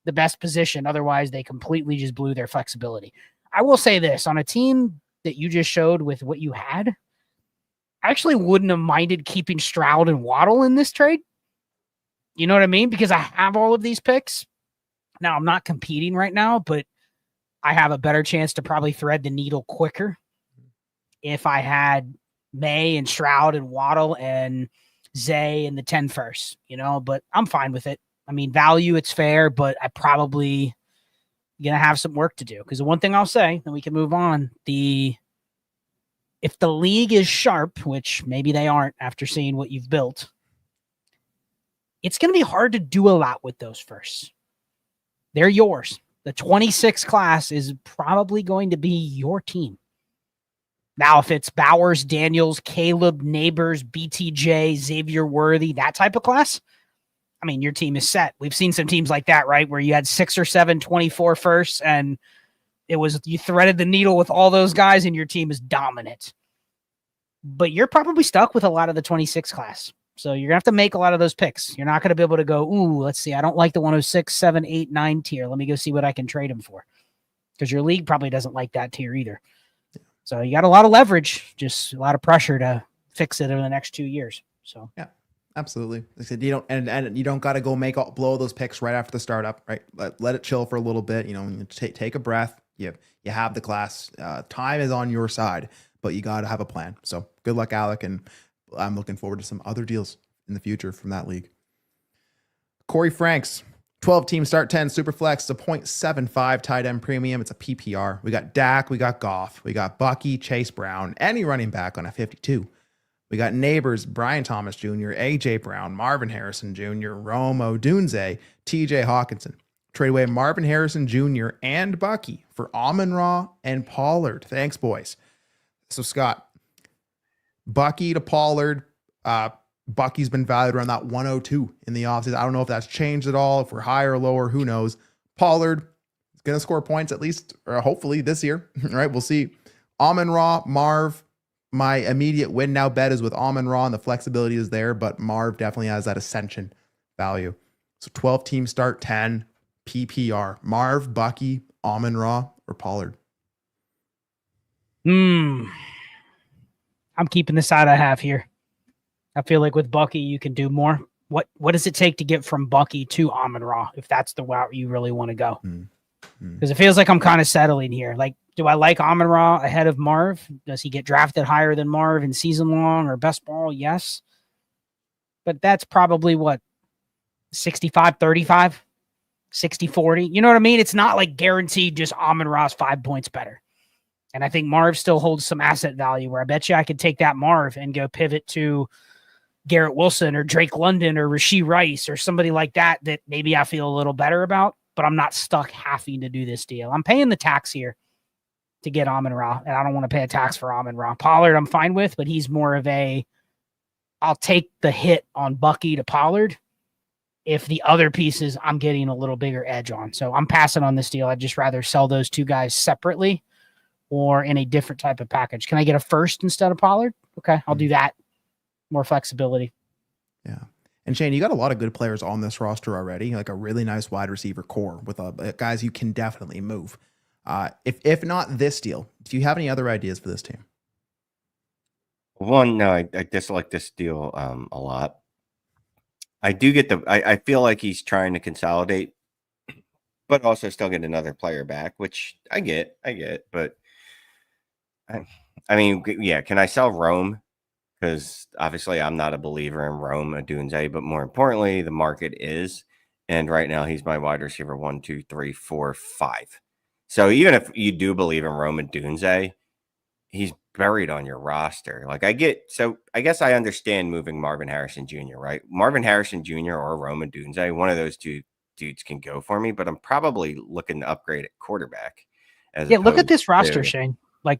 the best position. Otherwise, they completely just blew their flexibility. I will say this, on a team that you just showed with what you had, I actually wouldn't have minded keeping Stroud and Waddle in this trade. You know what I mean? Because I have all of these picks. Now, I'm not competing right now, but I have a better chance to probably thread the needle quicker if I had May and Stroud and Waddle and Zay and the 10 first, but I'm fine with it. I mean, value, it's fair, but I probably going to have some work to do. Because the one thing I'll say, then we can move on, if the league is sharp, which maybe they aren't after seeing what you've built, it's going to be hard to do a lot with those firsts. They're yours. The 26 class is probably going to be your team. Now, if it's Bowers, Daniels, Caleb, Neighbors, BTJ, Xavier Worthy, that type of class, I mean, your team is set. We've seen some teams like that, right? Where you had 6 or 7, 24 firsts, and you threaded the needle with all those guys and your team is dominant. but you're probably stuck with a lot of the 26 class. So you're gonna have to make a lot of those picks. You're not gonna be able to go, ooh, let's see, I don't like the 106, 7, 8, 9 tier. Let me go see what I can trade him for. Because your league probably doesn't like that tier either. So you got a lot of leverage, just a lot of pressure to fix it over the next 2 years. So yeah, absolutely. Like I said, you don't and you don't got to go blow those picks right after the startup, right? Let it chill for a little bit. You know, take a breath. You have the class. Time is on your side, but you got to have a plan. So good luck, Alec, and I'm looking forward to some other deals in the future from that league. Corey Franks, 12 team start 10 super flex. It's a 0.75 tight end premium. It's a PPR. We got Dak, we got Goff, we got Bucky, Chase Brown, any running back on a 52. We got Neighbors, Brian Thomas Jr., AJ Brown, Marvin Harrison Jr., Rome Odunze, TJ Hawkinson. Trade away Marvin Harrison Jr. and Bucky for Amon-Ra and Pollard. Thanks, boys. So Scott, Bucky to Pollard. Bucky's been valued around that 102 in the offseason. I don't know if that's changed at all, if we're higher or lower, who knows. Pollard is going to score points at least, or hopefully this year, right? We'll see. Amon-Ra, Marv, my immediate win now bet is with Amon-Ra, and the flexibility is there, but Marv definitely has that ascension value. So 12 team start 10 PPR. Marv, Bucky, Amon-Ra, or Pollard. I'm keeping the side I have here. I feel like with Bucky, you can do more. What does it take to get from Bucky to Amon-Ra if that's the route you really want to go? Because it feels like I'm kind of settling here. Like, do I like Amon-Ra ahead of Marv? Does he get drafted higher than Marv in season long or best ball? Yes. But that's probably what, 65-35, 60-40. You know what I mean? It's not like guaranteed just Amon-Ra's 5 points better. And I think Marv still holds some asset value where I bet you I could take that Marv and go pivot to Garrett Wilson or Drake London or Rashee Rice or somebody like that maybe I feel a little better about, but I'm not stuck having to do this deal. I'm paying the tax here to get Amon-Ra, and I don't want to pay a tax for Amon-Ra. Pollard I'm fine with, but he's more of I'll take the hit on Bucky to Pollard if the other pieces I'm getting a little bigger edge on. So I'm passing on this deal. I'd just rather sell those two guys separately or in a different type of package. Can I get a first instead of Pollard? Okay, I'll do that. More flexibility. Yeah. And Shane, you got a lot of good players on this roster already, like a really nice wide receiver core with guys you can definitely move. If not this deal, do you have any other ideas for this team? One, no, I dislike this deal a lot. I do get I feel like he's trying to consolidate, but also still get another player back, which I get, but I mean, yeah, can I sell Rome? Because obviously I'm not a believer in Rome Odunze, but more importantly, the market is. And right now he's my wide receiver 1, 2, 3, 4, 5. So even if you do believe in Rome Odunze, he's buried on your roster. Like I guess I understand moving Marvin Harrison Jr., right? Marvin Harrison Jr. or Rome Odunze, one of those two dudes can go for me, but I'm probably looking to upgrade at quarterback. Look at this roster, Shane. Like,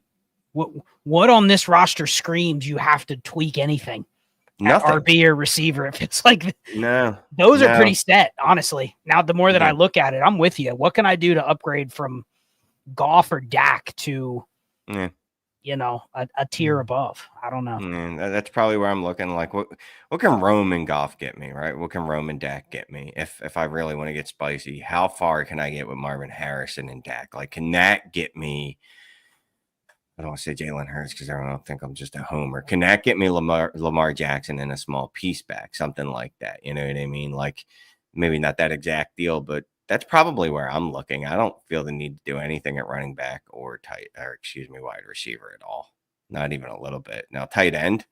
what on this roster screams you have to tweak anything? Nothing. RB or receiver. If it's like those are pretty set, honestly. Now, the more that I look at it, I'm with you. What can I do to upgrade from Goff or Dak to, a tier above? I don't know. That's probably where I'm looking. Like, what can Rome and Goff get me, right? What can Rome and Dak get me? If I really want to get spicy, how far can I get with Marvin Harrison and Dak? Like, can that get me? I don't want to say Jalen Hurts because I don't think I'm just a homer. Can that get me Lamar Jackson in a small piece back? Something like that. You know what I mean? Like maybe not that exact deal, but that's probably where I'm looking. I don't feel the need to do anything at running back or wide receiver at all. Not even a little bit. Now tight end,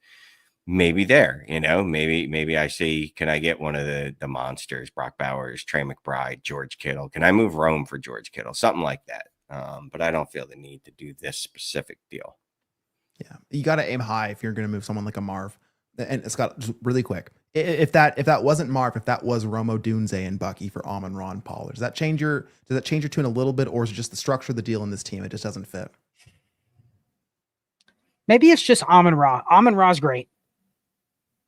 maybe there, maybe I see, can I get one of the monsters, Brock Bowers, Trey McBride, George Kittle? Can I move Rome for George Kittle? Something like that. But I don't feel the need to do this specific deal. Yeah, you got to aim high if you're going to move someone like a Marv. And Scott, just really quick, if that wasn't Marv, if that was Rome Odunze and Bucky for Amon-Ra and Pollard, does that change your tune a little bit, or is it just the structure of the deal in this team? It just doesn't fit. Maybe it's just Amon-Ra. Amon-Ra's great,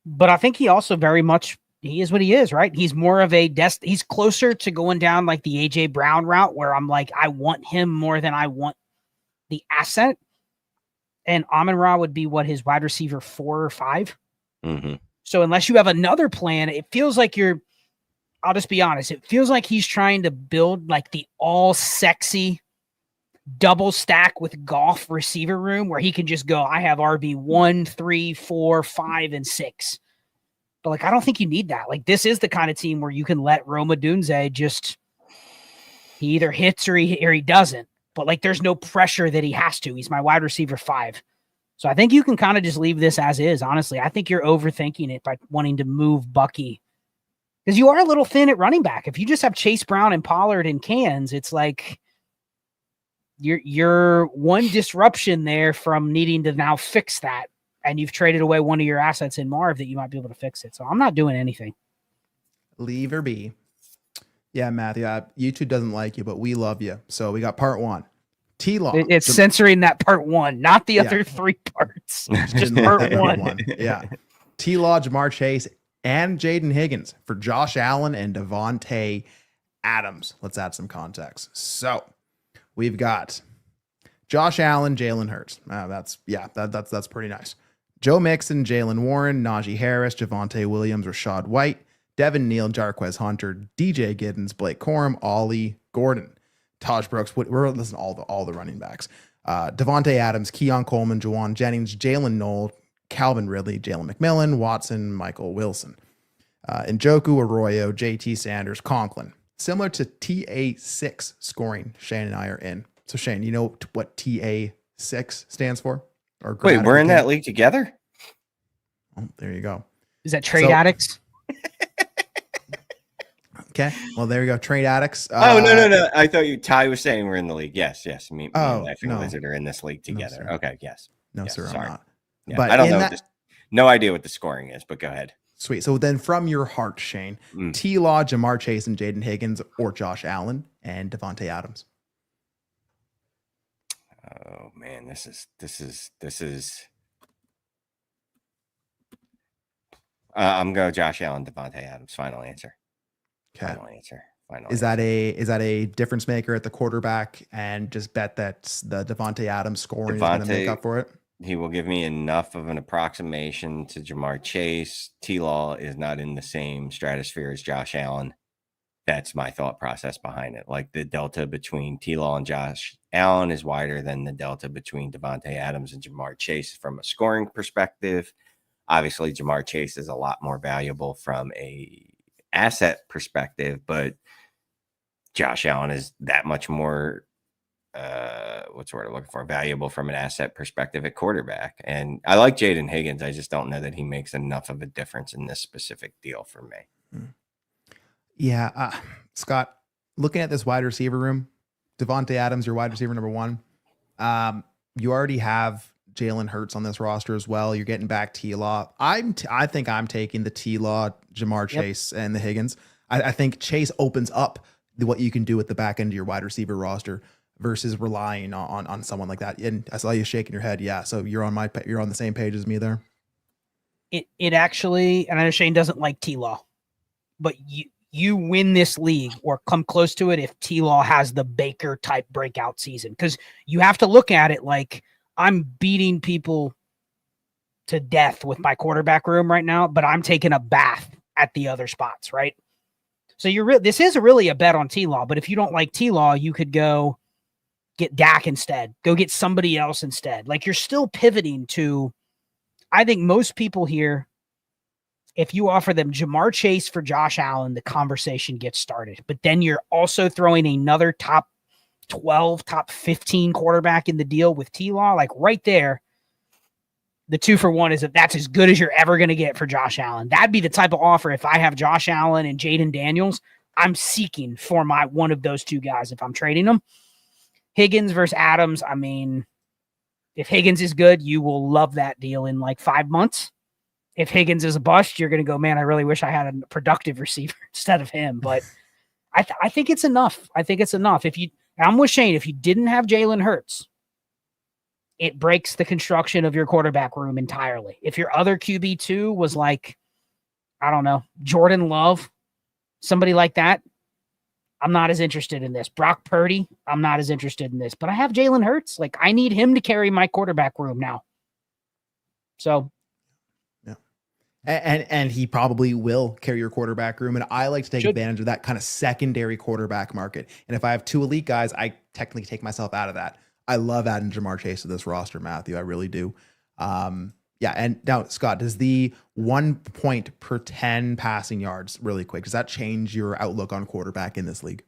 but I think he also very much. He is what he is, right? He's more of he's closer to going down like the AJ Brown route where I'm like, I want him more than I want the asset. And Amon-Ra would be what, his wide receiver 4 or 5? Mm-hmm. So unless you have another plan, it feels like I'll just be honest, it feels like he's trying to build like the all sexy double stack with golf receiver room where he can just go, I have RB 1, 3, 4, 5, and 6. But like, I don't think you need that. Like, this is the kind of team where you can let Roma Dunze just, he either hits or he doesn't. But like, there's no pressure that he has to. He's my wide receiver 5. So I think you can kind of just leave this as is. Honestly, I think you're overthinking it by wanting to move Bucky, because you are a little thin at running back. If you just have Chase Brown and Pollard and Cans, it's like you're one disruption there from needing to now fix that. And you've traded away one of your assets in Marv that you might be able to fix it. So I'm not doing anything. Leave or be. Yeah, Matthew, YouTube doesn't like you, but we love you. So we got part 1. T-Law. It's censoring that part 1, not the other 3 parts. It's just part 1. Yeah. T-Law, Jamar Chase, and Jaden Higgins for Josh Allen and Devontae Adams. Let's add some context. So we've got Josh Allen, Jalen Hurts. That's pretty nice. Joe Mixon, Jalen Warren, Najee Harris, Javonte Williams, Rashad White, Devin Neal, Jarquez Hunter, DJ Giddens, Blake Corum, Ollie Gordon, Taj Brooks. We're listening to all the running backs. Devontae Adams, Keon Coleman, Juwan Jennings, Jalen Knoll, Calvin Ridley, Jalen McMillan, Watson, Michael Wilson, Njoku, Arroyo, JT Sanders, Conklin. Similar to TA6 scoring, Shane and I are in. So Shane, you know what TA6 stands for? Or wait, we're in that league together? Oh, there you go. Is that trade addicts? Okay. Well, there you go. Trade addicts. No. I thought Ty was saying we're in the league. Yes. Me and no. Wizard are in this league together. No, okay. Yes. No, yes, sir. sorry. I'm not. Yeah, but I don't know. No idea what the scoring is, but go ahead. Sweet. So then from your heart, Shane, T-Law, Jamar Chase, and Jaden Higgins, or Josh Allen and Devontae Adams. Oh man, this is. I'm going Josh Allen, Devontae Adams. Final answer. Okay. Final answer. Is that a difference maker at the quarterback, and just bet that the Devontae Adams scoring is going to make up for it? He will give me enough of an approximation to Jamar Chase. T-Law is not in the same stratosphere as Josh Allen. That's my thought process behind it. Like, the delta between T-Law and Josh Allen is wider than the delta between Devontae Adams and Jamar Chase from a scoring perspective. Obviously, Jamar Chase is a lot more valuable from a asset perspective, but Josh Allen is that much more what's the word I'm looking for? Valuable from an asset perspective at quarterback. And I like Jaden Higgins. I just don't know that he makes enough of a difference in this specific deal for me. Yeah. Scott, looking at this wide receiver room, Devontae Adams, your wide receiver number 1. You already have Jalen Hurts on this roster as well. You're getting back T-Law. I think I'm taking the T-Law, Jamar Chase, and the Higgins. I think Chase opens up what you can do at the back end of your wide receiver roster versus relying on someone like that. And I saw you shaking your head. Yeah. So you're on the same page as me there. It actually, and I know Shane doesn't like T-Law, but you win this league or come close to it if T-Law has the Baker type breakout season. Because you have to look at it like, I'm beating people to death with my quarterback room right now, but I'm taking a bath at the other spots, right? So this is really a bet on T-Law, but if you don't like T-Law, you could go get Dak instead. Go get somebody else instead. Like, you're still pivoting to, I think most people here, if you offer them Jamar Chase for Josh Allen, the conversation gets started. But then you're also throwing another top 12, top 15 quarterback in the deal with T-Law. Like, right there, the 2-for-1 is that's as good as you're ever going to get for Josh Allen. That'd be the type of offer. If I have Josh Allen and Jaden Daniels, I'm seeking for one of those two guys if I'm trading them. Higgins versus Adams. I mean, if Higgins is good, you will love that deal in like 5 months. If Higgins is a bust, you're going to go, man, I really wish I had a productive receiver instead of him. But I think it's enough. I'm with Shane. If you didn't have Jalen Hurts, it breaks the construction of your quarterback room entirely. If your other QB2 was like, I don't know, Jordan Love, somebody like that, I'm not as interested in this. Brock Purdy, I'm not as interested in this. But I have Jalen Hurts. Like, I need him to carry my quarterback room now. So, yeah. And he probably will carry your quarterback room. And I like to take advantage of that kind of secondary quarterback market. And if I have two elite guys, I technically take myself out of that. I love adding Jamar Chase to this roster, Matthew. I really do. Yeah. And now, Scott, does the 1 point per 10 passing yards really quick, does that change your outlook on quarterback in this league?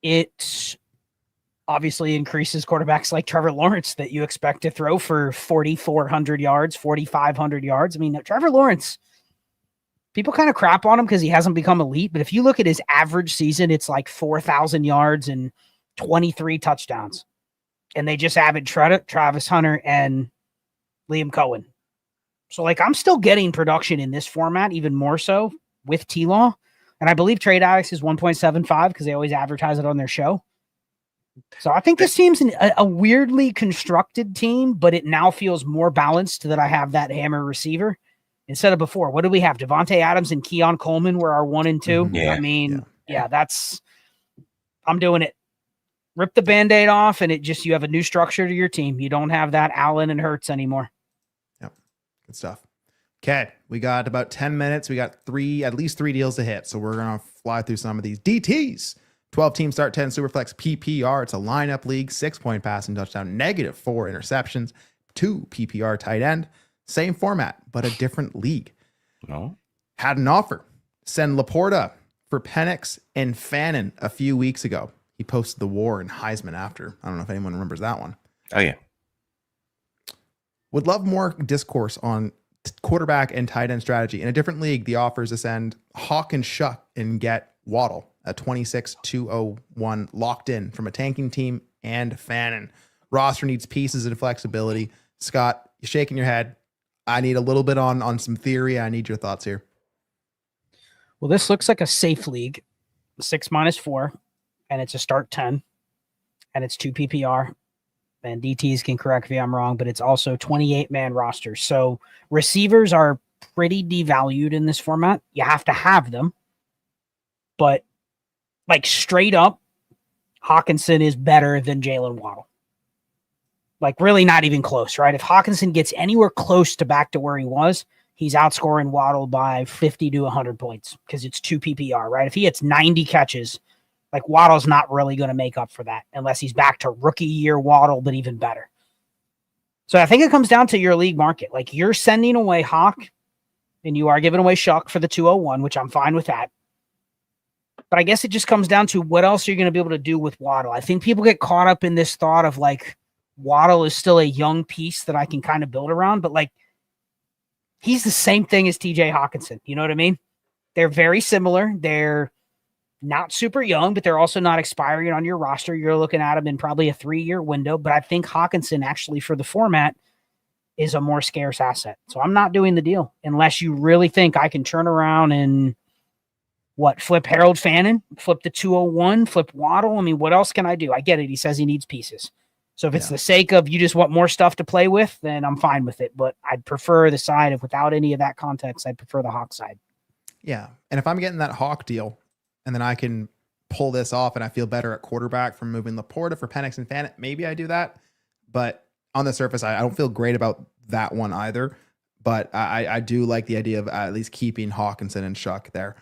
It obviously increases quarterbacks like Trevor Lawrence that you expect to throw for 4,400 yards, 4,500 yards. I mean, Trevor Lawrence, people kind of crap on him because he hasn't become elite. But if you look at his average season, it's like 4,000 yards and 23 touchdowns. And they just added Travis Hunter and Liam Cohen. So, like, I'm still getting production in this format, even more so with T-Law. And I believe Trade Addicts is 1.75 because they always advertise it on their show. So I think this team's a weirdly constructed team, but it now feels more balanced that I have that hammer receiver instead of before. What do we have? Devontae Adams and Keon Coleman were our 1 and 2. Yeah. I mean, I'm doing it. Rip the Band-Aid off, and you have a new structure to your team. You don't have that Allen and Hurts anymore. Yep. Good stuff. Okay. We got about 10 minutes. We got at least three deals to hit. So we're going to fly through some of these DTs. 12 team start 10 Superflex PPR. It's a lineup league, 6-point passing touchdown, -4 interceptions, 2 PPR tight end. Same format, but a different league. No. Had an offer. Send Laporta for Penix and Fannin a few weeks ago. He posted the war and Heisman after. I don't know if anyone remembers that one. Oh, yeah. Would love more discourse on quarterback and tight end strategy. In a different league, the offers to send Hawk and Shuck and get Waddle at 26,201 locked in from a tanking team and Fannin. Roster needs pieces and flexibility. Scott, you're shaking your head. I need a little bit on some theory. I need your thoughts here. Well, this looks like a safe league, 6-4, and it's a start 10, and it's 2 PPR. And DTs can correct me if I'm wrong, but it's also 28-man roster. So receivers are pretty devalued in this format. You have to have them. But like straight up, Hawkinson is better than Jalen Waddle. Like really not even close, right? If Hawkinson gets anywhere close to back to where he was, he's outscoring Waddle by 50 to 100 points because it's 2 PPR, right? If he hits 90 catches, like Waddle's not really going to make up for that unless he's back to rookie year Waddle, but even better. So I think it comes down to your league market. Like you're sending away Hawk and you are giving away Shuck for the 201, which I'm fine with that. But I guess it just comes down to what else you're going to be able to do with Waddle. I think people get caught up in this thought of like Waddle is still a young piece that I can kind of build around, but like he's the same thing as TJ Hawkinson. You know what I mean? They're very similar. They're not super young, but they're also not expiring on your roster. You're looking at them in probably a 3-year window, but I think Hawkinson actually for the format is a more scarce asset. So I'm not doing the deal unless you really think I can turn around and flip Harold Fannin, flip the 201, flip Waddle. I mean, what else can I do? I get it. He says he needs pieces. So if it's the sake of you just want more stuff to play with, then I'm fine with it. But I'd prefer the side of without any of that context, I'd prefer the Hawk side. Yeah. And if I'm getting that Hawk deal and then I can pull this off and I feel better at quarterback from moving Laporta for Penix and Fannin, maybe I do that. But on the surface, I don't feel great about that one either. But I do like the idea of at least keeping Hawkinson and Shuck there.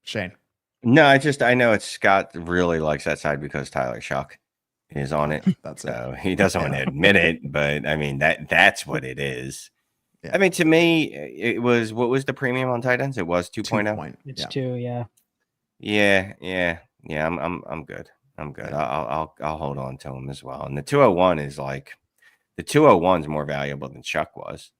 Shane. No, I know it's Scott really likes that side because Tyler Shuck is on it. That's so he doesn't want to admit it, but I mean that's what it is. Yeah. I mean, to me, it was what was the premium on tight ends? It was 2.0. It's 2, yeah. Yeah. I'm good. I'm good. I'll hold on to him as well. And the 201 is like the 201 is more valuable than Shuck was.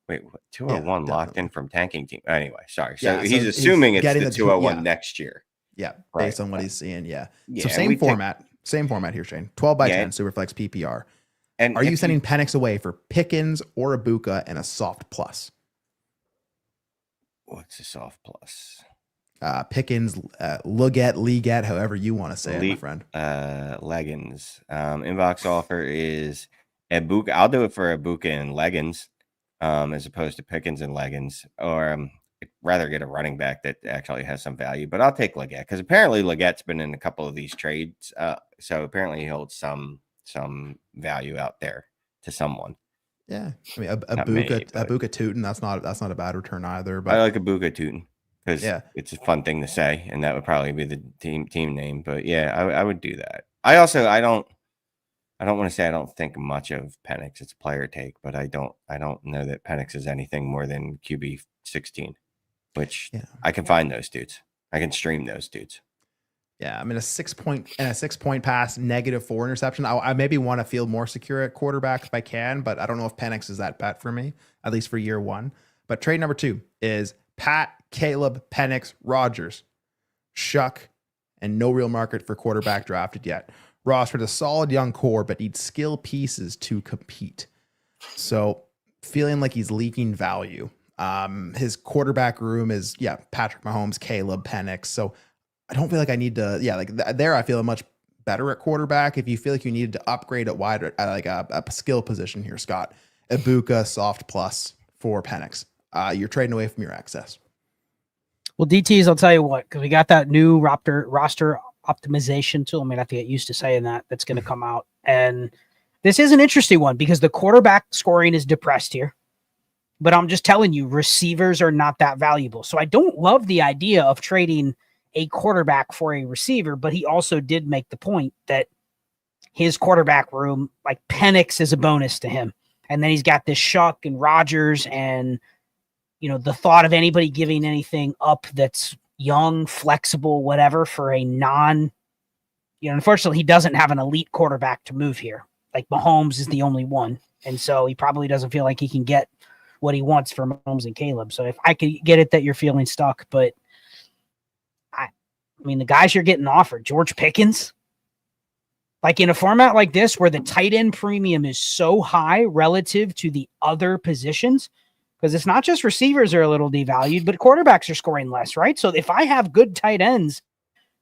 Wait, what? 201 locked in from tanking team. Anyway, sorry. So he's assuming it's the 201 next year. Yeah, based on what he's seeing. Yeah. Yeah, so same format here, Shane. 12 by 10 Superflex PPR. And are you sending Penix away for Pickens or Ibuka and a soft plus? What's a soft plus? Pickens, Leggett, however you want to say it, my friend. Leggins. Inbox offer is Ibuka. I'll do it for Ibuka and Leggins, as opposed to Pickens and Leggins. Or rather get a running back that actually has some value, but I'll take Leggett because apparently Leggett's been in a couple of these trades. So apparently he holds some value out there to someone. Yeah, I mean, Not me, Abuka Tootin, that's not a bad return either. But I like Abuka Tootin because yeah, it's a fun thing to say, and that would probably be the team name. But yeah, I would do that. I don't want to say I don't think much of Penix. It's a player take, but I don't know that Penix is anything more than QB 16, which I can find those dudes. I can stream those dudes. Yeah, I mean, a 6 point pass, -4 interception. I maybe want to feel more secure at quarterback if I can, but I don't know if Penix is that bet for me, at least for year one. But trade number 2 is Pat, Caleb, Penix, Rogers, Shuck, and no real market for quarterback drafted yet. Rostered a solid young core, but needs skill pieces to compete. So feeling like he's leaking value. His quarterback room is Patrick Mahomes, Caleb, Penix. So I don't feel like I need to, there I feel much better at quarterback. If you feel like you needed to upgrade at wide, at like a skill position here, Scott, Ibuka soft plus for Penix. You're trading away from your excess. Well, DTs, I'll tell you what, because we got that new roster optimization tool. I mean, I have to get used to saying that. That's going to come out. And this is an interesting one because the quarterback scoring is depressed here. But I'm just telling you, receivers are not that valuable. So I don't love the idea of trading a quarterback for a receiver, but he also did make the point that his quarterback room, like Penix, is a bonus to him. And then he's got this Shuck and Rogers and, the thought of anybody giving anything up that's young, flexible, whatever for a unfortunately, he doesn't have an elite quarterback to move here. Like Mahomes is the only one. And so he probably doesn't feel like he can get what he wants from Mahomes and Caleb. So if I could get it that you're feeling stuck, but I mean, the guys you're getting offered, George Pickens, like in a format like this where the tight end premium is so high relative to the other positions, because it's not just receivers are a little devalued, but quarterbacks are scoring less, right? So if I have good tight ends,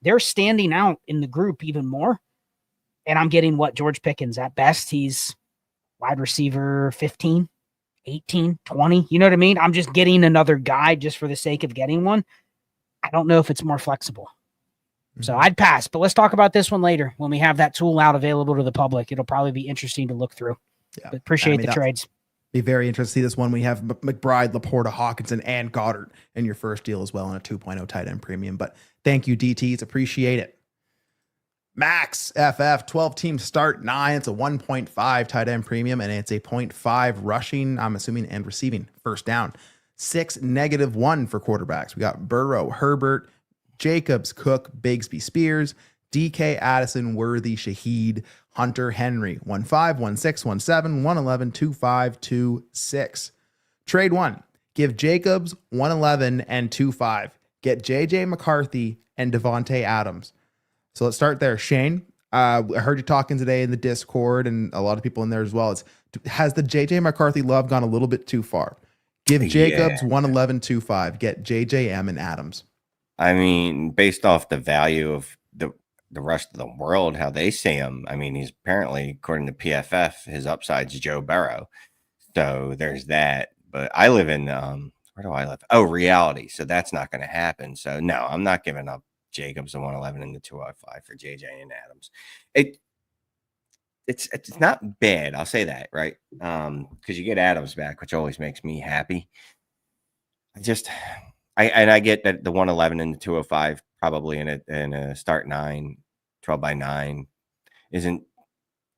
they're standing out in the group even more. And I'm getting George Pickens at best. He's wide receiver 15, 18, 20. You know what I mean? I'm just getting another guy just for the sake of getting one. I don't know if it's more flexible. So I'd pass, but let's talk about this one later when we have that tool out available to the public. It'll probably be interesting to look through. Yeah, but appreciate the trades. Be very interested to see this one. We have McBride, Laporta, Hawkinson, and Goddard in your first deal as well on a 2.0 tight end premium. But thank you, DTs. Appreciate it. Max FF 12 team start 9. It's a 1.5 tight end premium, and it's a 0.5 rushing, I'm assuming, and receiving first down. 6 -1 for quarterbacks. We got Burrow, Herbert, Jacobs, Cook, Bigsby, Spears, DK, Addison, Worthy, Shaheed, Hunter, Henry. 1-5, 1-6, 1-7, 1-11, 2-5, 2-6. Trade 1. Give Jacobs 1-11 and 2-5. Get JJ McCarthy and Devontae Adams. So let's start there. Shane, I heard you talking today in the Discord and a lot of people in there as well. Has the JJ McCarthy love gone a little bit too far? Give Jacobs 1-11, 2-5. Get JJM and Adams. I mean, based off the value of the rest of the world, how they see him, I mean, he's apparently, according to PFF, his upside's Joe Burrow. So there's that. But I live in, where do I live? Oh, reality. So that's not going to happen. So no, I'm not giving up Jacobs the 111 and the 205 for JJ and Adams. It's not bad. I'll say that, right? Because you get Adams back, which always makes me happy. I get that the 111 and the 205 probably in a start 9, 12 by 9 isn't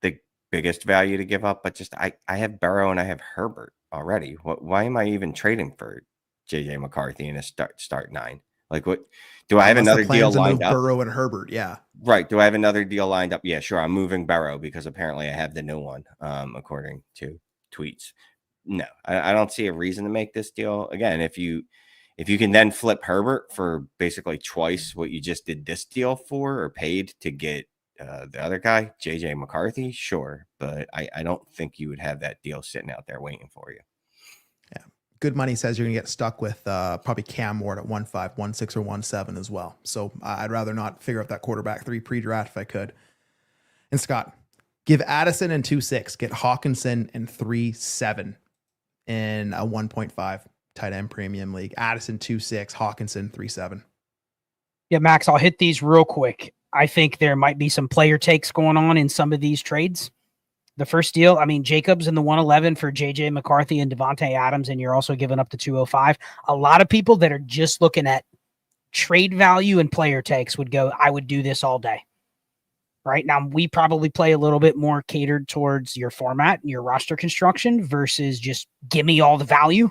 the biggest value to give up, but just I have Burrow and I have Herbert already. Why am I even trading for JJ McCarthy in a start 9? Like, what do I have another deal lined up? Burrow and Herbert, yeah. Right. Do I have another deal lined up? Yeah, sure. I'm moving Burrow because apparently I have the new one, according to tweets. No, I don't see a reason to make this deal. Again, if you can then flip Herbert for basically twice what you just did this deal for or paid to get the other guy, JJ McCarthy, sure. But I don't think you would have that deal sitting out there waiting for you. Yeah. Good money says you're going to get stuck with probably Cam Ward at 1.5, 1.6, or 1.7 as well. So I'd rather not figure out that quarterback 3 pre-draft if I could. And Scott, give Addison and 2.6, get Hawkinson and 3.7 in a 1.5 tight end premium league. Addison 2.6, Hawkinson 3.7. Yeah, Max, I'll hit these real quick. I think there might be some player takes going on in some of these trades. The first deal, I mean, Jacobs in the 111 for JJ McCarthy and Devontae Adams, and you're also giving up the 205. A lot of people that are just looking at trade value and player takes would go, I would do this all day. Right now, we probably play a little bit more catered towards your format and your roster construction versus just give me all the value.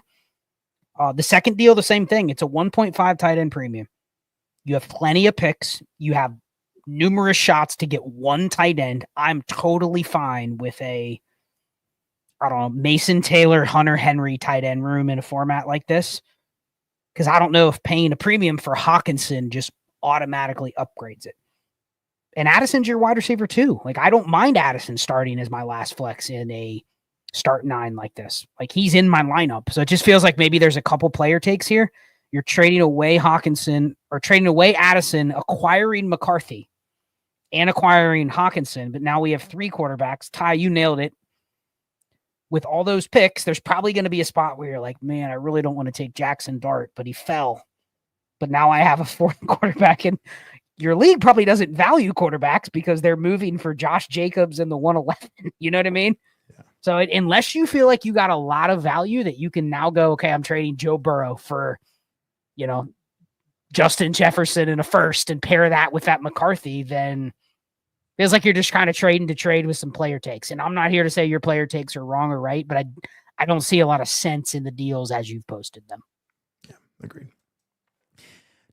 The second deal, the same thing. It's a 1.5 tight end premium. You have plenty of picks. You have numerous shots to get one tight end. I'm totally fine with I don't know, Mason Taylor, Hunter Henry tight end room in a format like this. Because I don't know if paying a premium for Hawkinson just automatically upgrades it. And Addison's your wide receiver too. Like, I don't mind Addison starting as my last flex in a start 9 like this. Like, he's in my lineup. So it just feels like maybe there's a couple player takes here. You're trading away Hawkinson or trading away Addison, acquiring McCarthy and acquiring Hawkinson. But now we have 3 quarterbacks. Ty, you nailed it. With all those picks, there's probably going to be a spot where you're like, man, I really don't want to take Jackson Dart, but he fell. But now I have a 4th quarterback, and your league probably doesn't value quarterbacks because they're moving for Josh Jacobs in the 111. You know what I mean? Yeah. So unless you feel like you got a lot of value that you can now go, okay, I'm trading Joe Burrow for, Justin Jefferson in a 1st and pair that with that McCarthy, then feels like you're just kind of trading to trade with some player takes. And I'm not here to say your player takes are wrong or right, but I don't see a lot of sense in the deals as you've posted them. Yeah, agreed.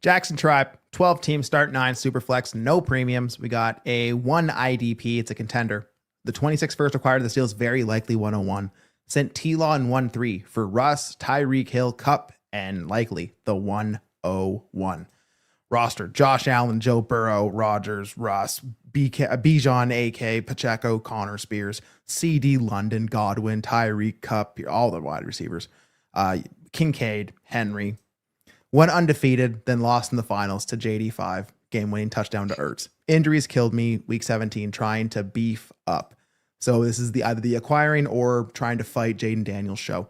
Jackson Tribe, 12 teams, start 9, super flex, no premiums. We got a 1 IDP. It's a contender. The 26 first acquired this deal is very likely 101. Sent T-Law in 1-3 for Russ, Tyreek Hill, Cup, and likely the 101. Roster, Josh Allen, Joe Burrow, Rodgers, Russ, Bijan, AK, Pacheco, Connor, Spears, CD, London, Godwin, Tyreek, Cup, all the wide receivers. Kincaid, Henry. 1 undefeated, then lost in the finals to JD5, game-winning touchdown to Ertz. Injuries killed me week 17, trying to beef up. So this is either the acquiring or trying to fight Jaden Daniels show.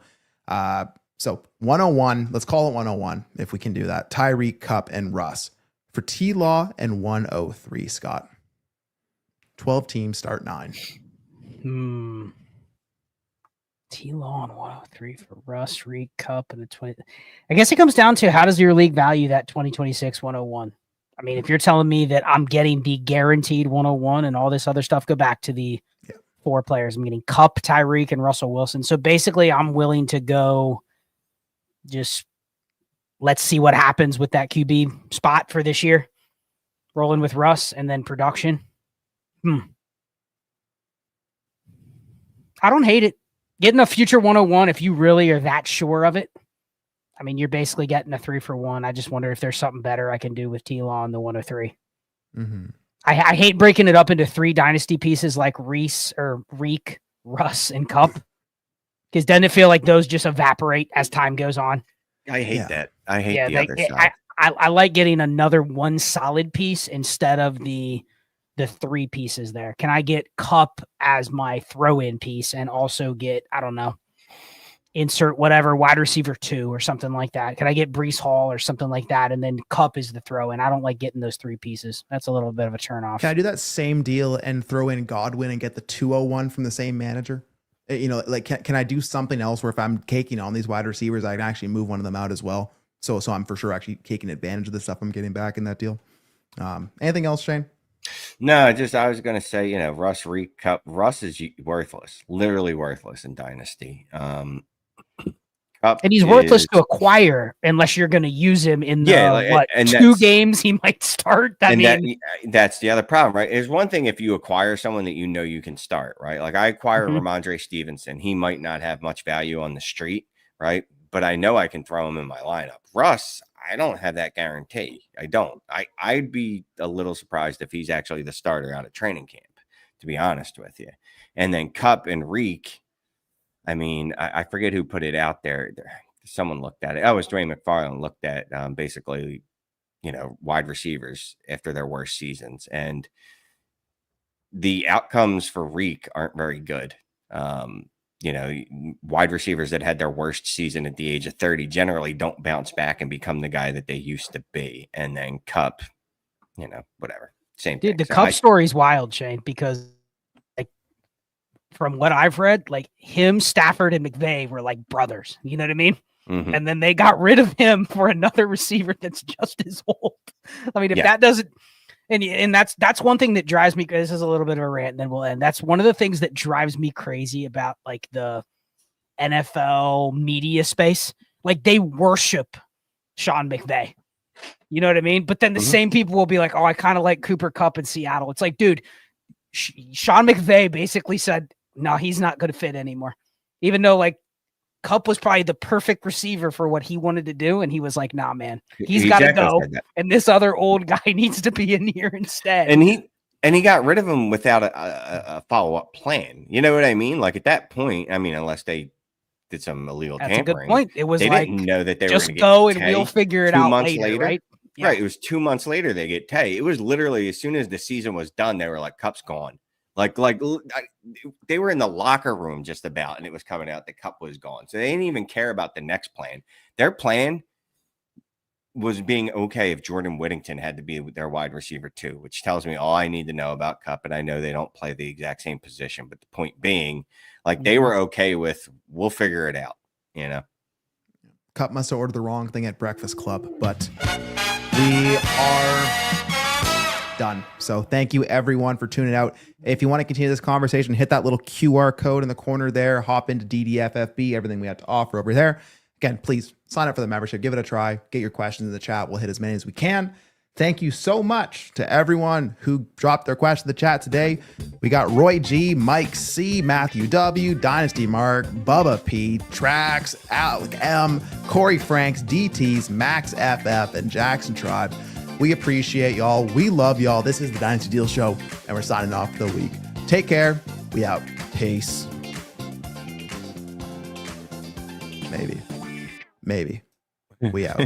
So 101, let's call it 101 if we can do that. Tyreek, Cup, and Russ. For T-Law and 103, Scott. 12 teams, start 9. T-Law and 103 for Russ, Reed, Cup, and the 20. I guess it comes down to how does your league value that 2026 101? I mean, if you're telling me that I'm getting the guaranteed 101 and all this other stuff, go back to the 4 players. I'm getting Cup, Tyreek, and Russell Wilson. So basically, I'm willing to go just let's see what happens with that QB spot for this year. Rolling with Russ and then production. I don't hate it. Getting a future 101, if you really are that sure of it, I mean, you're basically getting a 3-for-1. I just wonder if there's something better I can do with T-Law on the 103. Mm-hmm. I hate breaking it up into 3 dynasty pieces like Reek, Russ, and Cup. Because doesn't it feel like those just evaporate as time goes on? I hate that. I hate the other side. I like getting another 1 solid piece instead of the 3 pieces there. Can I get Cup as my throw-in piece and also get, I don't know, insert whatever wide receiver 2 or something like that? Can I get Breece Hall or something like that? And then Cup is the throw-in. I don't like getting those 3 pieces. That's a little bit of a turnoff. Can I do that same deal and throw in Godwin and get the 201 from the same manager? Like, can I do something else where if I'm caking on these wide receivers, I can actually move one of them out as well? So I'm for sure actually taking advantage of the stuff I'm getting back in that deal. Anything else, Shane? No, I was going to say, Russ, Reek, Cup. Russ is worthless, literally worthless in Dynasty. Cup and he's worthless to acquire unless you're going to use him in the 2 games he might start. That's the other problem, right? There's one thing if you acquire someone that you can start, right? Like I acquire Ramondre Stevenson. He might not have much value on the street, right? But I know I can throw him in my lineup. Russ, I don't have that guarantee. I don't. I'd be a little surprised if he's actually the starter out of training camp, to be honest with you. And then Cup and Reek, I mean, I forget who put it out there. Someone looked at it. Oh, it was Dwayne McFarland looked at basically, wide receivers after their worst seasons. And the outcomes for Reek aren't very good. wide receivers that had their worst season at the age of 30 generally don't bounce back and become the guy that they used to be. And then Cup, whatever. Same thing. Dude, the Cup story is wild, Shane, because like from what I've read, like him, Stafford, and McVay were like brothers. You know what I mean? Mhm. And then they got rid of him for another receiver that's just as old. I mean, if that doesn't, and that's one thing that drives me. This is a little bit of a rant, and then we'll end. That's one of the things that drives me crazy about like the NFL media space. Like they worship Sean McVay. You know what I mean? But then the same people will be like, "Oh, I kind of like Cooper Kupp in Seattle." It's like, dude, Sean McVay basically said, "No, he's not going to fit anymore," even though like Kupp was probably the perfect receiver for what he wanted to do. And he was like, nah, man, he's got to go. And this other old guy needs to be in here instead. And he got rid of him without a follow-up plan. You know what I mean? Like at that point, I mean, unless they did some illegal tampering. That's a good point. It was they like, didn't know that they just were go and we'll figure it out later, right? Yeah. Right. It was 2 months later they get Tay. It was literally as soon as the season was done, they were like, Cup's gone. Like they were in the locker room just about, and it was coming out the Cup was gone. So they didn't even care about the next plan. Their plan was being okay if Jordan Whittington had to be their wide receiver too, which tells me all I need to know about Cup. And I know they don't play the exact same position, but the point being, like they were okay with, we'll figure it out, Cup must have ordered the wrong thing at Breakfast Club, but we are done. So thank you everyone for tuning out. If you want to continue this conversation, hit that little QR code in the corner there, hop into DDFFB, everything we have to offer over there. Again, please sign up for the membership, give it a try, get your questions in the chat. We'll hit as many as we can. Thank you so much to everyone who dropped their question in the chat today. We got Roy G, Mike C, Matthew W, Dynasty Mark, Bubba P, Trax, Alec M, Corey Franks, DTs, Max FF, and Jackson Tribe. We appreciate y'all. We love y'all. This is the Dynasty Deal Show, and we're signing off for the week. Take care. We out. Peace. Maybe. We out.